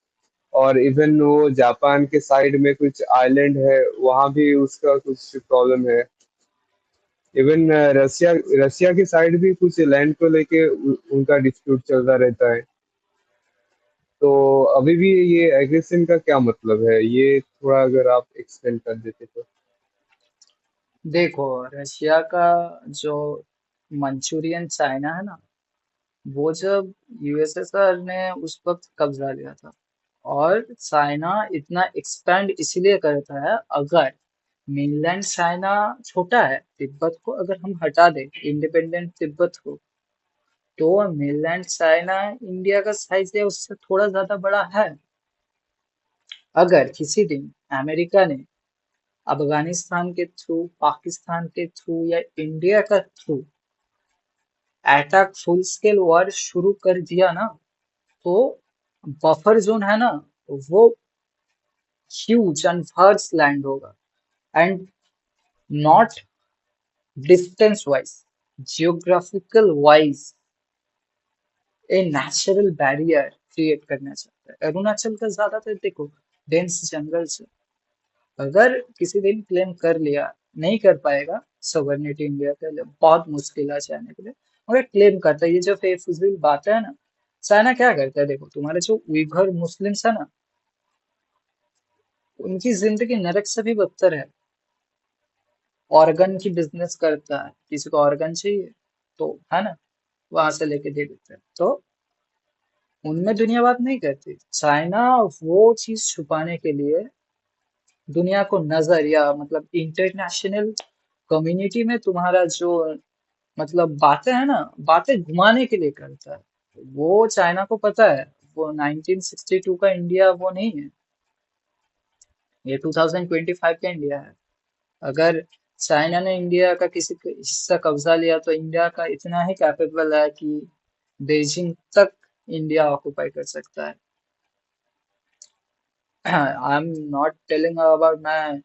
और इवन वो जापान के साइड में कुछ आइलैंड है, वहां भी उसका कुछ प्रॉब्लम है। इवन रशिया रशिया की साइड भी कुछ लैंड को लेके उनका डिस्प्यूट चलता रहता है। तो अभी भी ये एग्रेशन का क्या मतलब है, ये थोड़ा अगर आप एक्सप्लेन कर देते तो। देखो, रशिया का जो मंचूरियन चाइना है ना, वो जब यूएसएसआर ने उस वक्त कब्जा लिया था। और चाइना इतना एक्सपेंड इसलिए करता है, अगर मेनलैंड चाइना छोटा है, तिब्बत को अगर हम हटा दें, इंडिपेंडेंट तिब्बत को, तो मेनलैंड चाइना इंडिया का साइज है उससे थोड़ा ज्यादा बड़ा है। अगर किसी दिन अमेरिका ने अफगानिस्तान के थ्रू, पाकिस्तान के थ्रू या इंडिया का through attack, full scale war शुरू कर दिया ना, तो बफर जोन है ना, वो ह्यूज एंड वास्ट लैंड होगा। And not distance wise, geographical wise a natural barrier create करना चाहता है। अरुणाचल का ज्यादातर देखो डेंस जंगल से, अगर किसी दिन क्लेम कर लिया, नहीं कर पाएगा सोवर्निटी इंडिया के लिए, बहुत मुश्किल है चाइना के लिए, मगर क्लेम करता है। ये जो बेफिजूल बात है ना, चाइना क्या करता है, देखो तुम्हारे जो उइघुर मुस्लिम्स है ना, उनकी जिंदगी नरक से भी बदतर है। ऑर्गन की बिजनेस करता है, किसी को ऑर्गन चाहिए तो है ना, वहां से लेके दे देते हैं। तो उनमें दुनिया बात नहीं करती। चाइना वो चीज छुपाने के लिए दुनिया को नजर, या मतलब इंटरनेशनल कम्युनिटी में तुम्हारा जो मतलब बातें है ना, बातें घुमाने के लिए करता है। वो चाइना को पता है वो 1962 का इंडिया वो नहीं है, ये 2025 का इंडिया है। अगर चाइना ने इंडिया का किसी का हिस्सा कब्जा लिया तो इंडिया का इतना ही कैपेबल है कि बीजिंग तक इंडिया ऑक्युपाई कर सकता है। I am not telling about मैं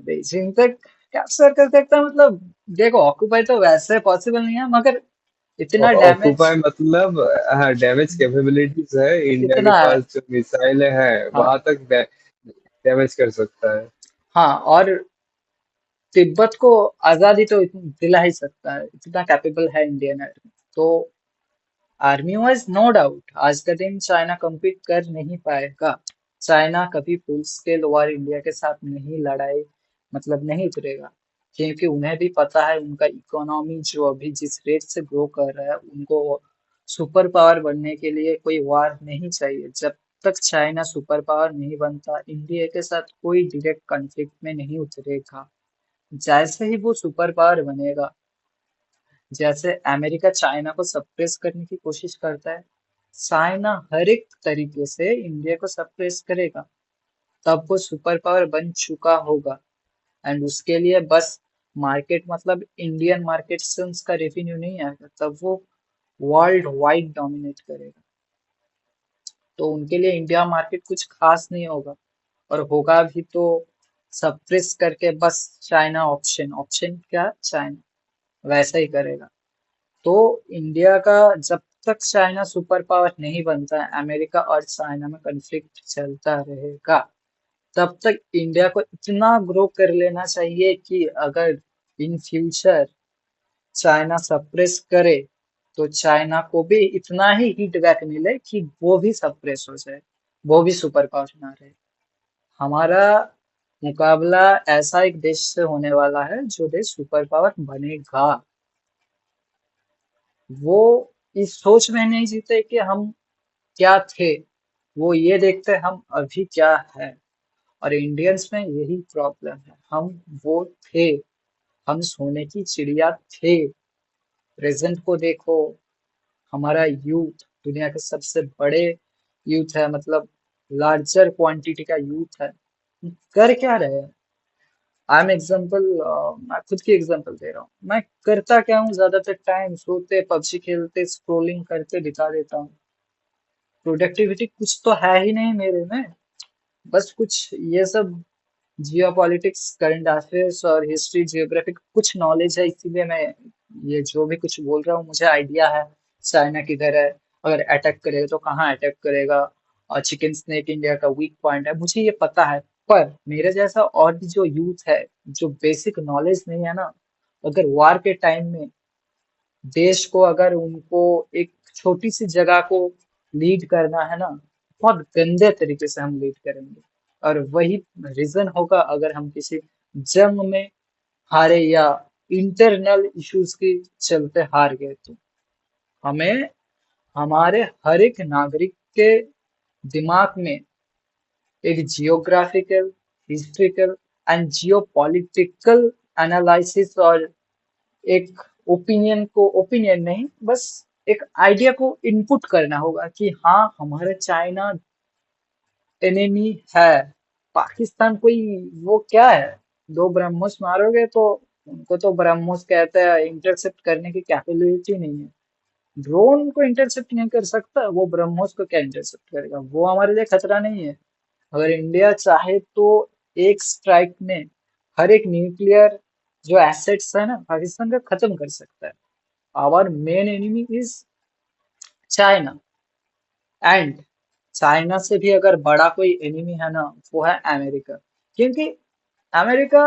बीजिंग तक कैप्चर कर सकता है मतलब, देखो ऑक्यूपाई तो वैसे पॉसिबल नहीं है, मगर इतना डैमेज, ऑक्यूपाई मतलब, हाँ, डैमेज कैपेबिलिटीज है इंडिया के इतना है। पास, जो मिसाइल है हाँ। वहां तक डैमेज कर सकता है। हाँ, और तिब्बत को आजादी तो दिला ही सकता है, इतना कैपेबल है इंडियन आर्मी तो। आर्मी वाइज नो डाउट आज का दिन चाइना compete कर नहीं पाएगा। चाइना कभी फुल स्केल वॉर इंडिया के साथ नहीं लड़ाई, मतलब नहीं उतरेगा, क्योंकि उन्हें भी पता है उनका इकोनॉमी जो अभी जिस रेट से ग्रो कर रहा है, उनको सुपर पावर बनने के लिए कोई वॉर नहीं चाहिए। जब तक चाइना सुपर पावर नहीं बनता, इंडिया के साथ कोई डायरेक्ट कॉन्फ्लिक्ट में नहीं उतरेगा। जैसे ही वो सुपर पावर बनेगा, जैसे अमेरिका चाइना को सप्रेस करने की कोशिश करता है, चाइना हर एक तरीके से इंडिया को सप्रेस करेगा। तब वो सुपर पावर बन चुका होगा, एंड उसके लिए बस मार्केट, मतलब इंडियन मार्केट से उसका रेवेन्यू नहीं आएगा, तब वो वर्ल्ड वाइड डोमिनेट करेगा। तो उनके लिए इंडिया मार्केट कुछ खास नहीं होगा, और होगा भी तो सप्रेस करके बस चाइना ऑप्शन, ऑप्शन क्या, चाइना वैसा ही करेगा। तो इंडिया का जब तक चाइना सुपर पावर नहीं बनता है, अमेरिका और चाइना में कन्फ्लिक्ट चलता रहेगा। तब तक इंडिया को इतना ग्रो कर लेना चाहिए कि अगर इन फ्यूचर चाइना सप्रेस करे, तो चाइना को भी इतना ही हिट बैक मिले कि वो भी सप्रेस हो जाए, वो भी सुपर पावर ना रहे। हमारा मुकाबला ऐसा एक देश से होने वाला है जो देश सुपर पावर बनेगा। वो इस सोच में नहीं जीते कि हम क्या थे, वो ये देखते हम अभी क्या है। और इंडियंस में यही प्रॉब्लम है, हम वो थे, हम सोने की चिड़िया थे। प्रेजेंट को देखो, हमारा यूथ दुनिया के सबसे बड़े यूथ है, मतलब लार्जर क्वांटिटी का यूथ है। कर क्या रहे हैं? आई एम एग्जाम्पल, मैं खुद की एग्जाम्पल दे रहा हूँ। मैं करता क्या हूँ, ज्यादातर टाइम सोते, पबजी खेलते, स्क्रोलिंग करते बिता देता हूँ। प्रोडक्टिविटी कुछ तो है ही नहीं मेरे में। बस कुछ ये सब जियो पॉलिटिक्स, करंट अफेयर्स और हिस्ट्री जियोग्राफी कुछ नॉलेज है, इसीलिए मैं ये जो भी कुछ बोल रहा हूँ, मुझे आइडिया है चाइना किधर है, अगर अटैक करेगा तो कहाँ अटैक करेगा, और चिकन स्नेक इंडिया का वीक पॉइंट है, मुझे ये पता है। पर मेरे जैसा और भी जो यूथ है, जो बेसिक नॉलेज नहीं है ना, अगर वार के टाइम में देश को, अगर उनको एक छोटी सी जगह को लीड करना है ना, बहुत गंदे तरीके से हम लीड करेंगे। और वही रीजन होगा अगर हम किसी जंग में हारे, या इंटरनल इश्यूज के चलते हार गए, तो हमें हमारे हर एक नागरिक के दिमाग में एक geographical, historical and geopolitical analysis, और एक ओपिनियन को, ओपिनियन नहीं, बस एक आइडिया को इनपुट करना होगा कि हाँ, हमारे चाइना एनिमी है। पाकिस्तान कोई वो क्या है, दो ब्रह्मोस मारोगे तो उनको तो ब्रह्मोस कहते हैं, इंटरसेप्ट करने की कैपेबिलिटी नहीं है। ड्रोन को इंटरसेप्ट नहीं कर सकता, वो ब्रह्मोस को क्या इंटरसेप्ट करेगा? वो हमारे लिए खतरा नहीं है। अगर इंडिया चाहे तो एक स्ट्राइक में हर एक न्यूक्लियर जो एसेट्स है ना पाकिस्तान का, खत्म कर सकता है। Our main enemy is China, and China से भी अगर बड़ा कोई एनिमी है ना, वो है अमेरिका। क्योंकि अमेरिका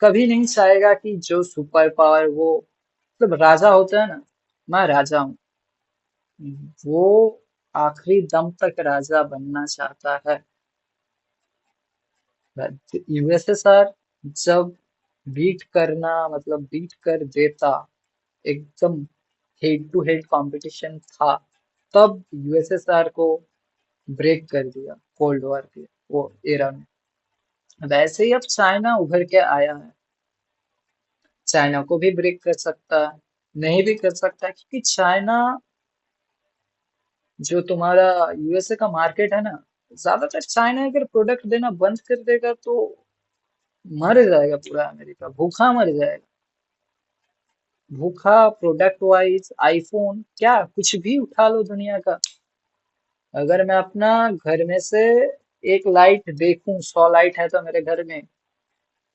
कभी नहीं चाहेगा कि जो सुपर पावर, वो मतलब राजा होता है ना, मैं राजा हूँ, वो आखिरी दम तक राजा बनना चाहता है। यूएसएसआर जब बीट करना, मतलब बीट कर देता, एकदम हेड टू हेड कंपटीशन था, तब यूएसएसआर को ब्रेक कर दिया कोल्ड वॉर के वो एरा में। वैसे ही अब चाइना उभर के आया है, चाइना को भी ब्रेक कर सकता है, नहीं भी कर सकता है, क्योंकि चाइना, जो तुम्हारा यूएसए का मार्केट है ना, ज्यादातर चाइना अगर प्रोडक्ट देना बंद कर देगा तो मर जाएगा पूरा अमेरिका, भूखा मर जाएगा। भूखा प्रोडक्ट वाइज, आईफोन क्या कुछ भी उठा लो दुनिया का। अगर मैं अपना घर में से एक लाइट देखूं, 100 लाइट है तो मेरे घर में,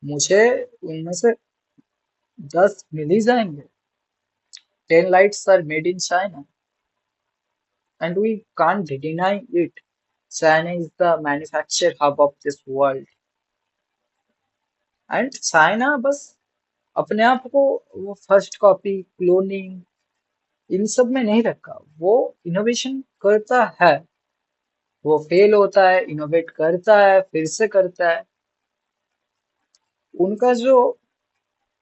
मुझे उनमें से 10 मिल ही जाएंगे. 10 lights are made in China, and we can't deny it. China is the manufacture hub of this world. And China बस अपने आप को वो फर्स्ट कॉपी क्लोनिंग इन सब में नहीं रखा. वो इनोवेशन करता है. वो फेल होता है, इनोवेट करता है, फिर से करता है. उनका जो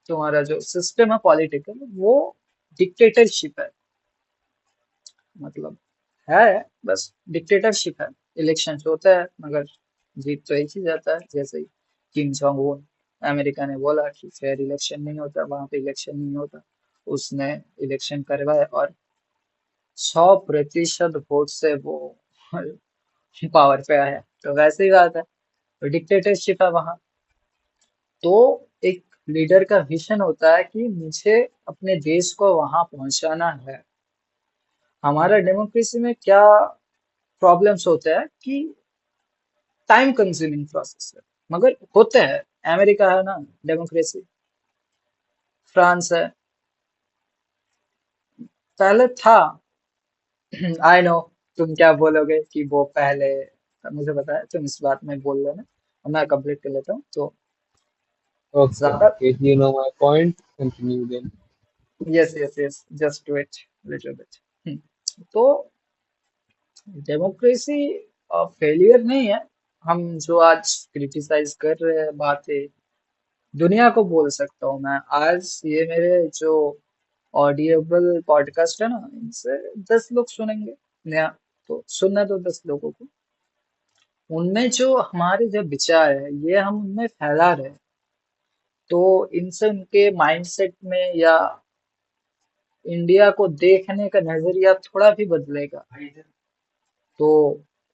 तुम्हारा जो सिस्टम है पॉलिटिकल, वो डिक्टेटरशिप है. मतलब है, बस डिक्टेटरशिप है. इलेक्शन होता है मगर जीत तो एक ही जाता है. जैसे ही किम जोंग उन, अमेरिका ने बोला कि फेयर इलेक्शन नहीं होता, वहां पे इलेक्शन नहीं होता. उसने इलेक्शन करवाए और 100% वोट से वो पावर पे आया. तो वैसे ही बात है, तो डिक्टेटरशिप है वहां. तो एक लीडर का विजन होता है कि मुझे अपने देश को वहां पहुंचाना है. हमारा डेमोक्रेसी में क्या प्रॉब्लम्स होते हैं कि टाइम कंज्यूमिंग प्रोसेस है, मगर होते हैं. अमेरिका है ना डेमोक्रेसी, फ्रांस है, पहले था. आई नो तुम क्या बोलोगे कि वो पहले, मुझे पता है तुम इस बात में बोल लेना और मैं कंप्लीट कर लेता हूँ. तो Okay, ज्यादा. okay, you know my point. Continue then. Yes yes yes, just wait little bit. तो डेमोक्रेसी फेलियर नहीं है. हम जो आज क्रिटिसाइज कर रहे हैं बातें, दुनिया को बोल सकता हूँ मैं आज. ये मेरे जो ऑडिएबल पॉडकास्ट है ना, इनसे 10 लोग सुनेंगे नया, तो सुनना तो 10 लोगों को. उनमें जो हमारे जो विचार है ये हम उनमें फैला रहे हैं. तो इनसे उनके माइंडसेट में या इंडिया को देखने का नजरिया थोड़ा भी बदलेगा. तो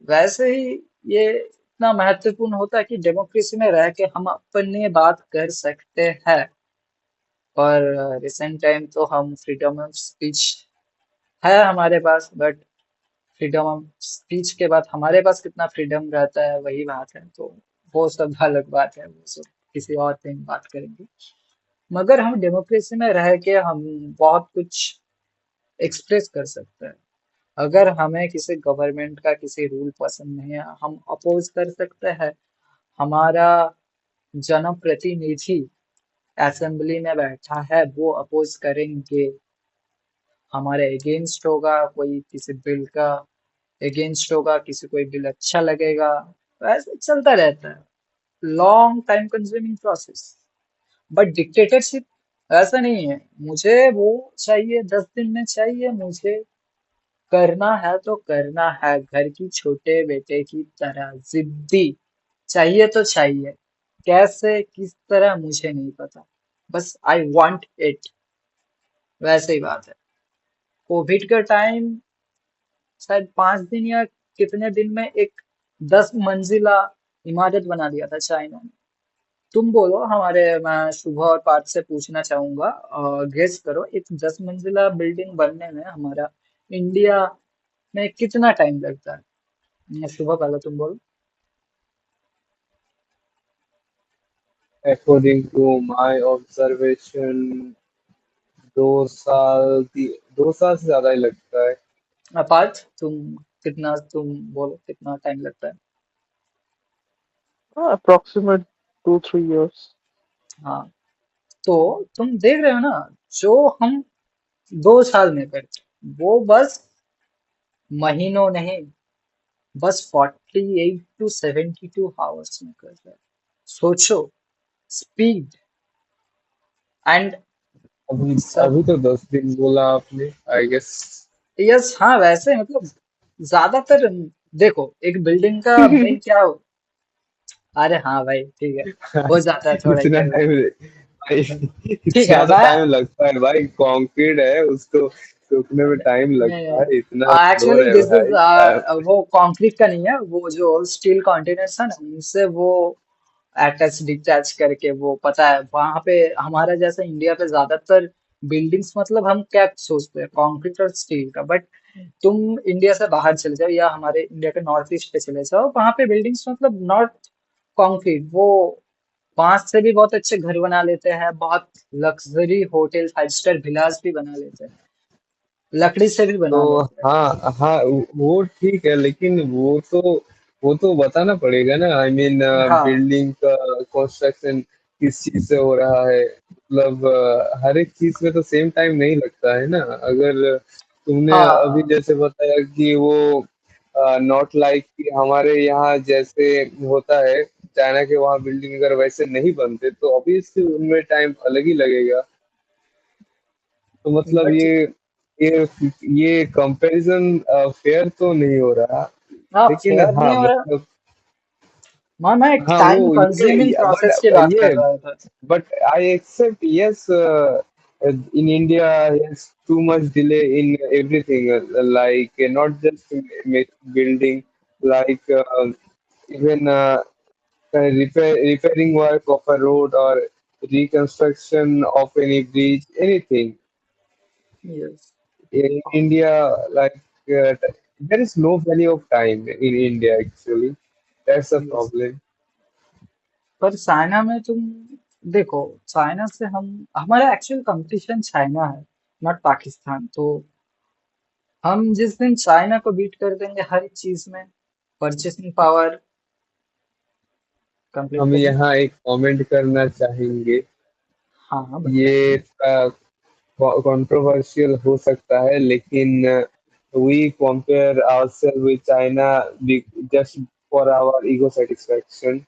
वैसे ही ये इतना महत्वपूर्ण होता है कि डेमोक्रेसी में रह के हम अपने बात कर सकते हैं. पर रिसेंट टाइम तो हम फ्रीडम ऑफ स्पीच है हमारे पास, बट फ्रीडम ऑफ स्पीच के बाद हमारे पास कितना फ्रीडम रहता है वही बात है. तो वो सब अलग बात है, वो सब किसी और दिन बात करेंगे. मगर हम डेमोक्रेसी में रह के हम बहुत कुछ एक्सप्रेस कर सकते हैं. अगर हमें किसी गवर्नमेंट का किसी रूल पसंद नहीं है, हम अपोज कर सकते हैं. हमारा जनप्रतिनिधि असेंबली में बैठा है, वो अपोज करेंगे. हमारे अगेंस्ट होगा कोई किसी बिल का, अगेंस्ट होगा किसी कोई बिल अच्छा लगेगा. वैसे चलता रहता है, long time consuming process. But dictatorship ऐसा नहीं है. मुझे वो चाहिए, 10 दिन में चाहिए, मुझे करना है तो करना है, घर की छोटे बेटे की तरह जिद्दी. चाहिए तो चाहिए, कैसे किस तरह मुझे नहीं पता, बस आई वांट इट. वैसे ही बात है. कोविड का टाइम शायद 5 दिन या कितने दिन में एक 10 मंजिला इमारत बना दिया था चाइना ने. तुम बोलो हमारे, मैं शुभ और पार्थ से पूछना चाहूंगा, गेस करो एक 10 मंजिला बिल्डिंग बनने में हमारा इंडिया में कितना टाइम लगता है. शुभ पहले तुम बोलो. According to my observation, 2 साल से ज्यादा ही लगता है. पार्थ तुम बोलो कितना टाइम लगता है. approximate 2-3 years. हाँ, तो तुम देख रहे हो ना, जो हम 2 साल में करते वो बस महीनों नहीं, बस 48 to 72 आवर्स में कर रहे हैं. सोचो, स्पीड एंड अभी सब. अभी तो 10 दिन बोला आपने, आई गेस. यस हाँ, वैसे मतलब ज्यादातर. देखो एक बिल्डिंग का मेन क्या हो. अरे हाँ भाई ठीक है, हो जाता है थोड़ा इतना इंटरव्यू. टाइम भाई, ठीक इतना है तो मैं. टाइम लगता है भाई. कंक्रीट है, उसको सूखने में टाइम लगता है. इतना स्लो एक्चुअली है दिस इज, भाई क्या. वो कंक्रीट का नहीं है, वो जो स्टील कंटेनर्स है ना उनसे वो अटैच डिटैच करके, वो पता है वहां पे हमारा जैसे इंडिया पे ज्यादातर बिल्डिंग्स, मतलब हम क्या सोचते हैं कंक्रीट और स्टील का. बट तुम इंडिया से बाहर चले जाओ या हमारे इंडिया के नॉर्थ ईस्ट पे चले जाओ, वहां पे बिल्डिंग्स मतलब नॉट कंक्रीट, वो बांस से भी बहुत अच्छे घर बना लेते हैं, बहुत लग्जरी होटल 5 स्टार विलास भी बना लेते हैं, लकड़ी से भी बना तो लेते हैं। हाँ हाँ, वो ठीक है, लेकिन वो तो बताना पड़ेगा ना। आई मीन, हाँ बिल्डिंग का कंस्ट्रक्शन किस चीज से हो रहा है, मतलब हर एक चीज में तो सेम टाइम नहीं लगता है ना। अगर तुमने अभी हाँ जैसे बताया कि वो नॉट लाइक कि हमारे यहाँ जैसे होता है, चाइना के वहाँ बिल्डिंग अगर वैसे नहीं बनते तो ऑब्वियसली उनमें टाइम अलग ही लगेगा। तो मतलब बट ये ये कंपैरिजन फेयर तो नहीं हो रहा। हाँ, लेकिन फेयर नहीं हाँ हो रहा। मतलब, मैं एक हाँ टाइम वो कंज्यूमिंग ये बट प्रोसेस की बात ये कर रहा था। but I accept, yes, in India, yes, too much delay in everything, like not just building, like even repairing work of a road or reconstruction of any bridge, anything. Yes. In India, like there is no value of time in India actually. That's the yes, problem. पर China में तुम देखो, China से हम हमारा actual competition China है, not Pakistan. तो हम जिस दिन चाइना को बीट कर देंगे हर एक चीज में, परचेसिंग पावर कंप्लीट हम करिए। यहाँ एक कमेंट करना चाहेंगे। हाँ हाँ बताइए। ये कंट्रोवर्शियल हो सकता है, लेकिन we compare ourselves with China just for our ego satisfaction.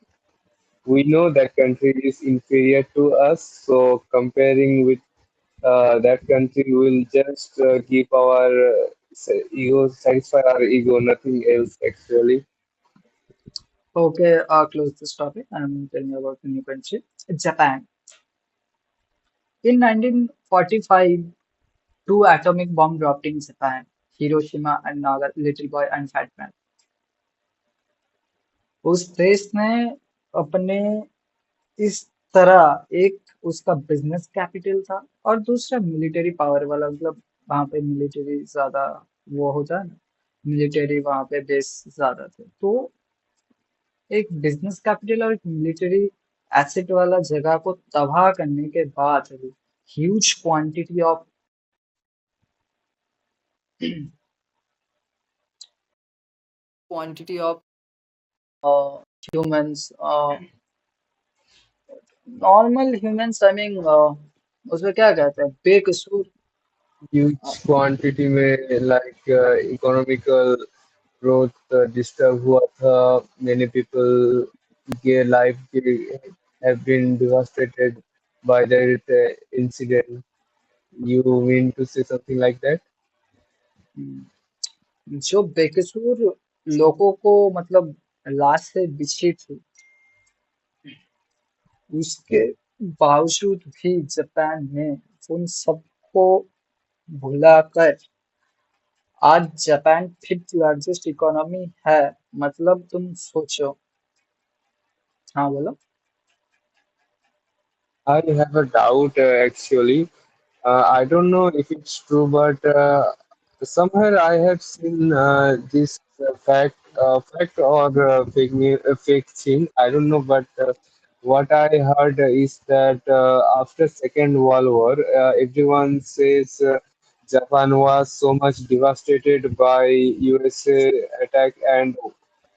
We know that country is inferior to us, so comparing with that country will just keep our ego, satisfy our ego, nothing else actually. Okay, close this topic. I'm telling you about the new country, Japan. In 1945, two atomic bomb dropped in Japan, Hiroshima and Naga, Little Boy and Fat Man. उस देश ने अपने इस तरह, एक उसका business capital था और दूसरा मिलिट्री पावर वाला, मतलब वहां पे मिलिट्री ज्यादा वो होता है ना, मिलिट्री वहां पे बेस ज्यादा थे। तो एक बिजनेस कैपिटल और एक मिलिट्री एसेट वाला जगह को तबाह करने के बाद huge quantity of humans, normal humans, I mean उसमें क्या कहते हैं, बेकसूर। Huge quantity में, like economical growth disturb हुआ था. Many people their life have been devastated by that incident. You mean to say something like that? जो बेकसूर लोगों को मतलब लाश से बिछी थी, उसके बावजूद भी जापान ने उन सबको भुलाकर आज जापान फिफ्थ लार्जेस्ट इकोनॉमी है। मतलब तुम सोचो। हाँ बोलो। I have a doubt actually. I don't know if it's true, but somewhere I have seen this fact or fake thing. I don't know, but what I heard is that after Second World War, everyone says Japan was so much devastated by USA attack and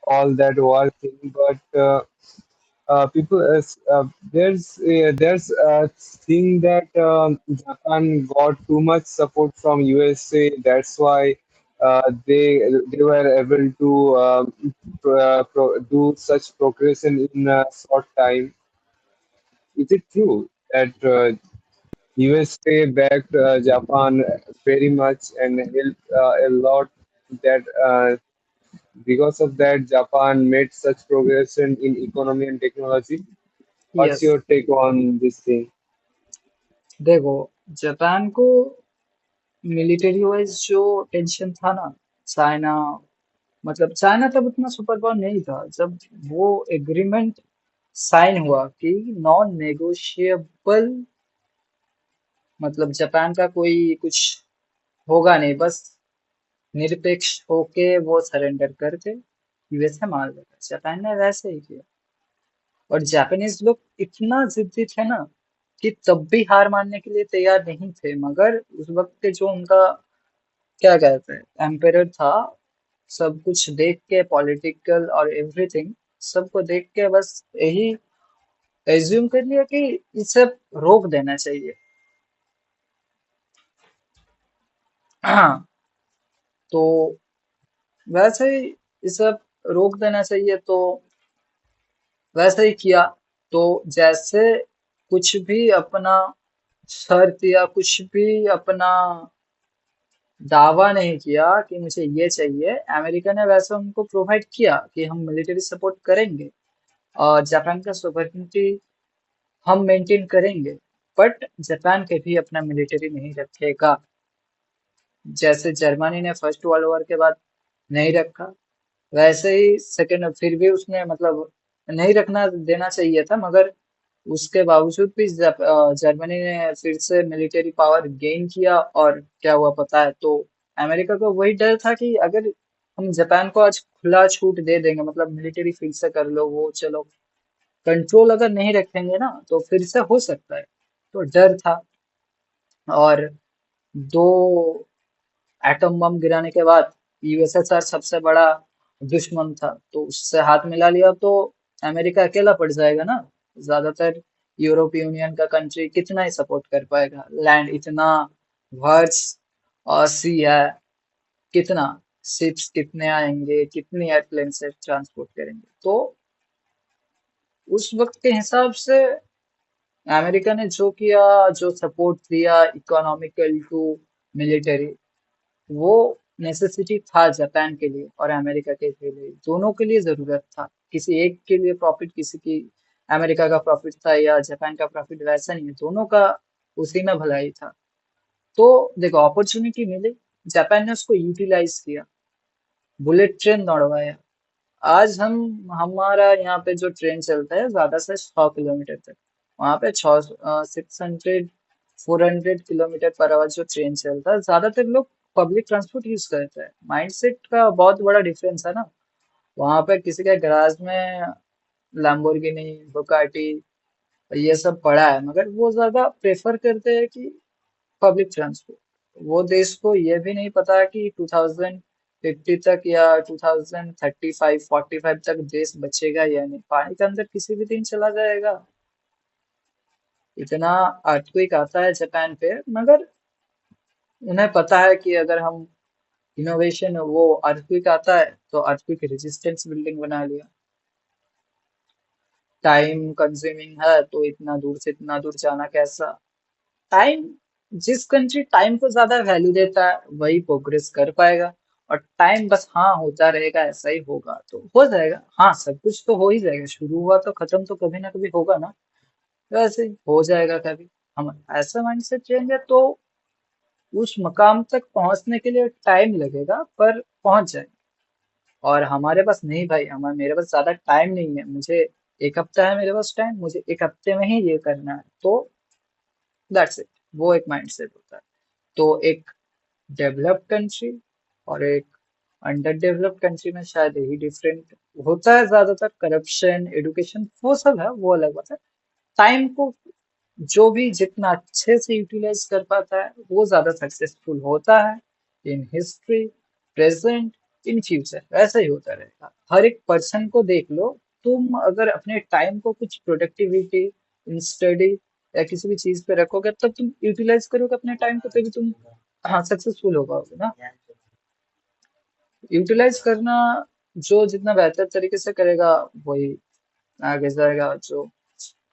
all that war thing, but people there's a thing that Japan got too much support from USA. That's why they were able to do such progression in a short time. Is it true that USA backed Japan very much and helped a lot, that because of that Japan made such progression in economy and technology? What's yes, your take on this thing? देखो, Japan को military wise जो tension था ना, China, मतलब China तब उतना super power नहीं था जब वो एग्रीमेंट साइन हुआ कि नॉन नेगोशिएबल, मतलब जापान का कोई कुछ होगा नहीं, बस निरपेक्ष होके वो सरेंडर करके यूएस से मार देगा। जापान ने वैसे ही किया। और जापानीज लोग इतना जिद्दी थे ना कि तब भी हार मानने के लिए तैयार नहीं थे, मगर उस वक्त के जो उनका क्या कहते हैं एम्पेरर था, सब कुछ देख के पॉलिटिकल और एवरीथिंग सबको देख के बस यही एज्यूम कर लिया कि इसे रोक देना चाहिए। हाँ, तो वैसे ही इसे रोक देना चाहिए, तो वैसे ही किया। तो जैसे कुछ भी अपना शर्त या कुछ भी अपना दावा नहीं किया कि मुझे ये चाहिए, अमेरिका ने वैसे उनको प्रोवाइड किया कि हम मिलिट्री सपोर्ट करेंगे और जापान का सोवरेनिटी हम मेंटेन करेंगे, बट जापान कभी अपना मिलिट्री नहीं रखेगा। जैसे जर्मनी ने फर्स्ट वर्ल्ड वॉर के बाद नहीं रखा, वैसे ही सेकेंड फिर भी उसने मतलब नहीं रखना देना चाहिए था, मगर उसके बावजूद भी जर्मनी ने फिर से मिलिट्री पावर गेन किया, और क्या हुआ पता है? तो अमेरिका को वही डर था कि अगर हम जापान को आज खुला छूट दे देंगे, मतलब मिलिट्री फिर से कर लो, वो चलो, कंट्रोल अगर नहीं रखेंगे ना तो फिर से हो सकता है। तो डर था। और दो एटम बम गिराने के बाद यूएसएसआर सबसे बड़ा दुश्मन था, तो उससे हाथ मिला लिया तो अमेरिका अकेला पड़ जाएगा ना। ज्यादातर यूरोप यूनियन का कंट्री कितना ही सपोर्ट कर पाएगा, लैंड इतना वर्स और सी है, कितना शिप्स कितने आएंगे, कितनी एयरप्लेन से ट्रांसपोर्ट करेंगे। तो उस वक्त के हिसाब से अमेरिका ने जो किया, जो सपोर्ट दिया इकोनॉमिकल टू मिलिटरी, वो नेसेसिटी था जापान के लिए और अमेरिका के लिए, दोनों के लिए जरूरत था। किसी एक के लिए प्रॉफिट, किसी की अमेरिका का प्रॉफिट था या जापान का प्रॉफिट, वैसा नहीं है, दोनों का उसी में भलाई था। तो देखो, अपॉर्चुनिटी मिली, जापान ने उसको यूटिलाइज किया, बुलेट ट्रेन दौड़वाया। आज हम हमारा यहाँ पे जो ट्रेन चलता है ज्यादा से 100 किलोमीटर तक, वहां पे 600 400 किलोमीटर पर आवर जो ट्रेन चलता है, ज्यादातर लोग पब्लिक ट्रांसपोर्ट यूज करते हैं। माइंडसेट का बहुत बड़ा डिफरेंस है ना। वहां पे किसी के गराज में लैम्बोर्गिनी, बुगाटी, ये सब पड़ा है, मगर वो ज्यादा प्रेफर करते हैं कि पब्लिक ट्रांसपोर्ट। वो देश को ये भी नहीं पता कि 2050 तक या 2035 45 तक देश बचेगा या नहीं, पानी के अंदर किसी भी दिन चला जाएगा। इतना अर्थक्वेक आता है जापान पे, मगर उन्हें पता है कि अगर हम इनोवेशन, वो अर्थक्वेक आता है तो अर्थक्वेक रेजिस्टेंस बिल्डिंग बना लिया। टाइम कंज्यूमिंग है तो इतना दूर से इतना दूर जाना कैसा। टाइम, जिस कंट्री टाइम को ज्यादा वैल्यू देता है वही प्रोग्रेस कर पाएगा। और टाइम बस हाँ होता रहेगा, ऐसा ही होगा तो हो जाएगा। हाँ, सब कुछ तो हो ही जाएगा, शुरू हुआ तो खत्म तो कभी ना कभी होगा ना, वैसे ही हो जाएगा कभी। हम ऐसा माइंडसेट चेंज है तो उस मकाम तक पहुंचने के लिए टाइम लगेगा, पर पहुंच जाए। और हमारे पास नहीं भाई, हमारे मेरे पास ज्यादा टाइम नहीं है, मुझे 1 हफ्ता है मेरे पास टाइम, मुझे 1 हफ्ते में ही ये करना है, तो दैट्स इट। वो एक माइंडसेट होता है। तो एक डेवलप्ड कंट्री और एक अंडर डेवलप्ड कंट्री में शायद यही डिफरेंट होता है। ज्यादातर करप्शन, एडुकेशन, वो सब है, वो अलग बात है। टाइम को जो भी जितना अच्छे से यूटिलाइज कर पाता है वो ज्यादा सक्सेसफुल होता है, in history, present, in future वैसा ही होता रहेगा। हर एक पर्सन को देख लो, तुम अगर अपने टाइम को कुछ प्रोडक्टिविटी, इन स्टडी या किसी भी चीज पे रखोगे, तब तुम यूटिलाइज करोगे अपने टाइम को, तभी तुम हाँ सक्सेसफुल हो पाओगे ना। यूटिलाइज करना जो जितना बेहतर तरीके से करेगा वही आगे जाएगा, जो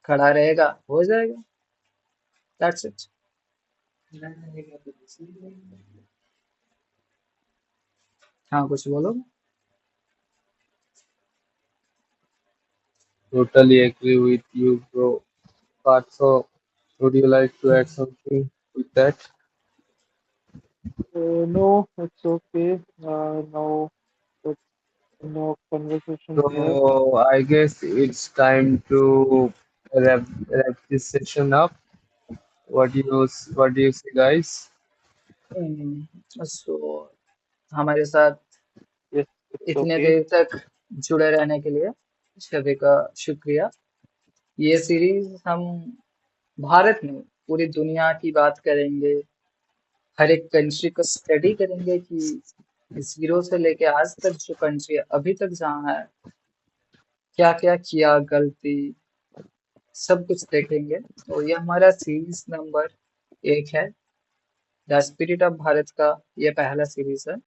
खड़ा रहेगा हो जाएगा। That's it. हाँ, कुछ बोलो। Totally agree with you, bro. But so, would you like to add something with that? No, it's okay. Now it's no conversation here. So, I guess it's time to wrap this session up. What do you say, guys? सो हमारे साथ Yes, it's इतने okay. देर तक जुड़े रहने के लिए सभी का शुक्रिया। ये सीरीज हम भारत में पूरी दुनिया की बात करेंगे, हर एक कंट्री को स्टडी करेंगे कि जीरो से लेके आज तक जो कंट्री अभी तक जहाँ है, क्या क्या किया गलती, सब कुछ देखेंगे। तो ये हमारा सीरीज नंबर 1 है, द स्पिरिट ऑफ भारत का ये पहला सीरीज है।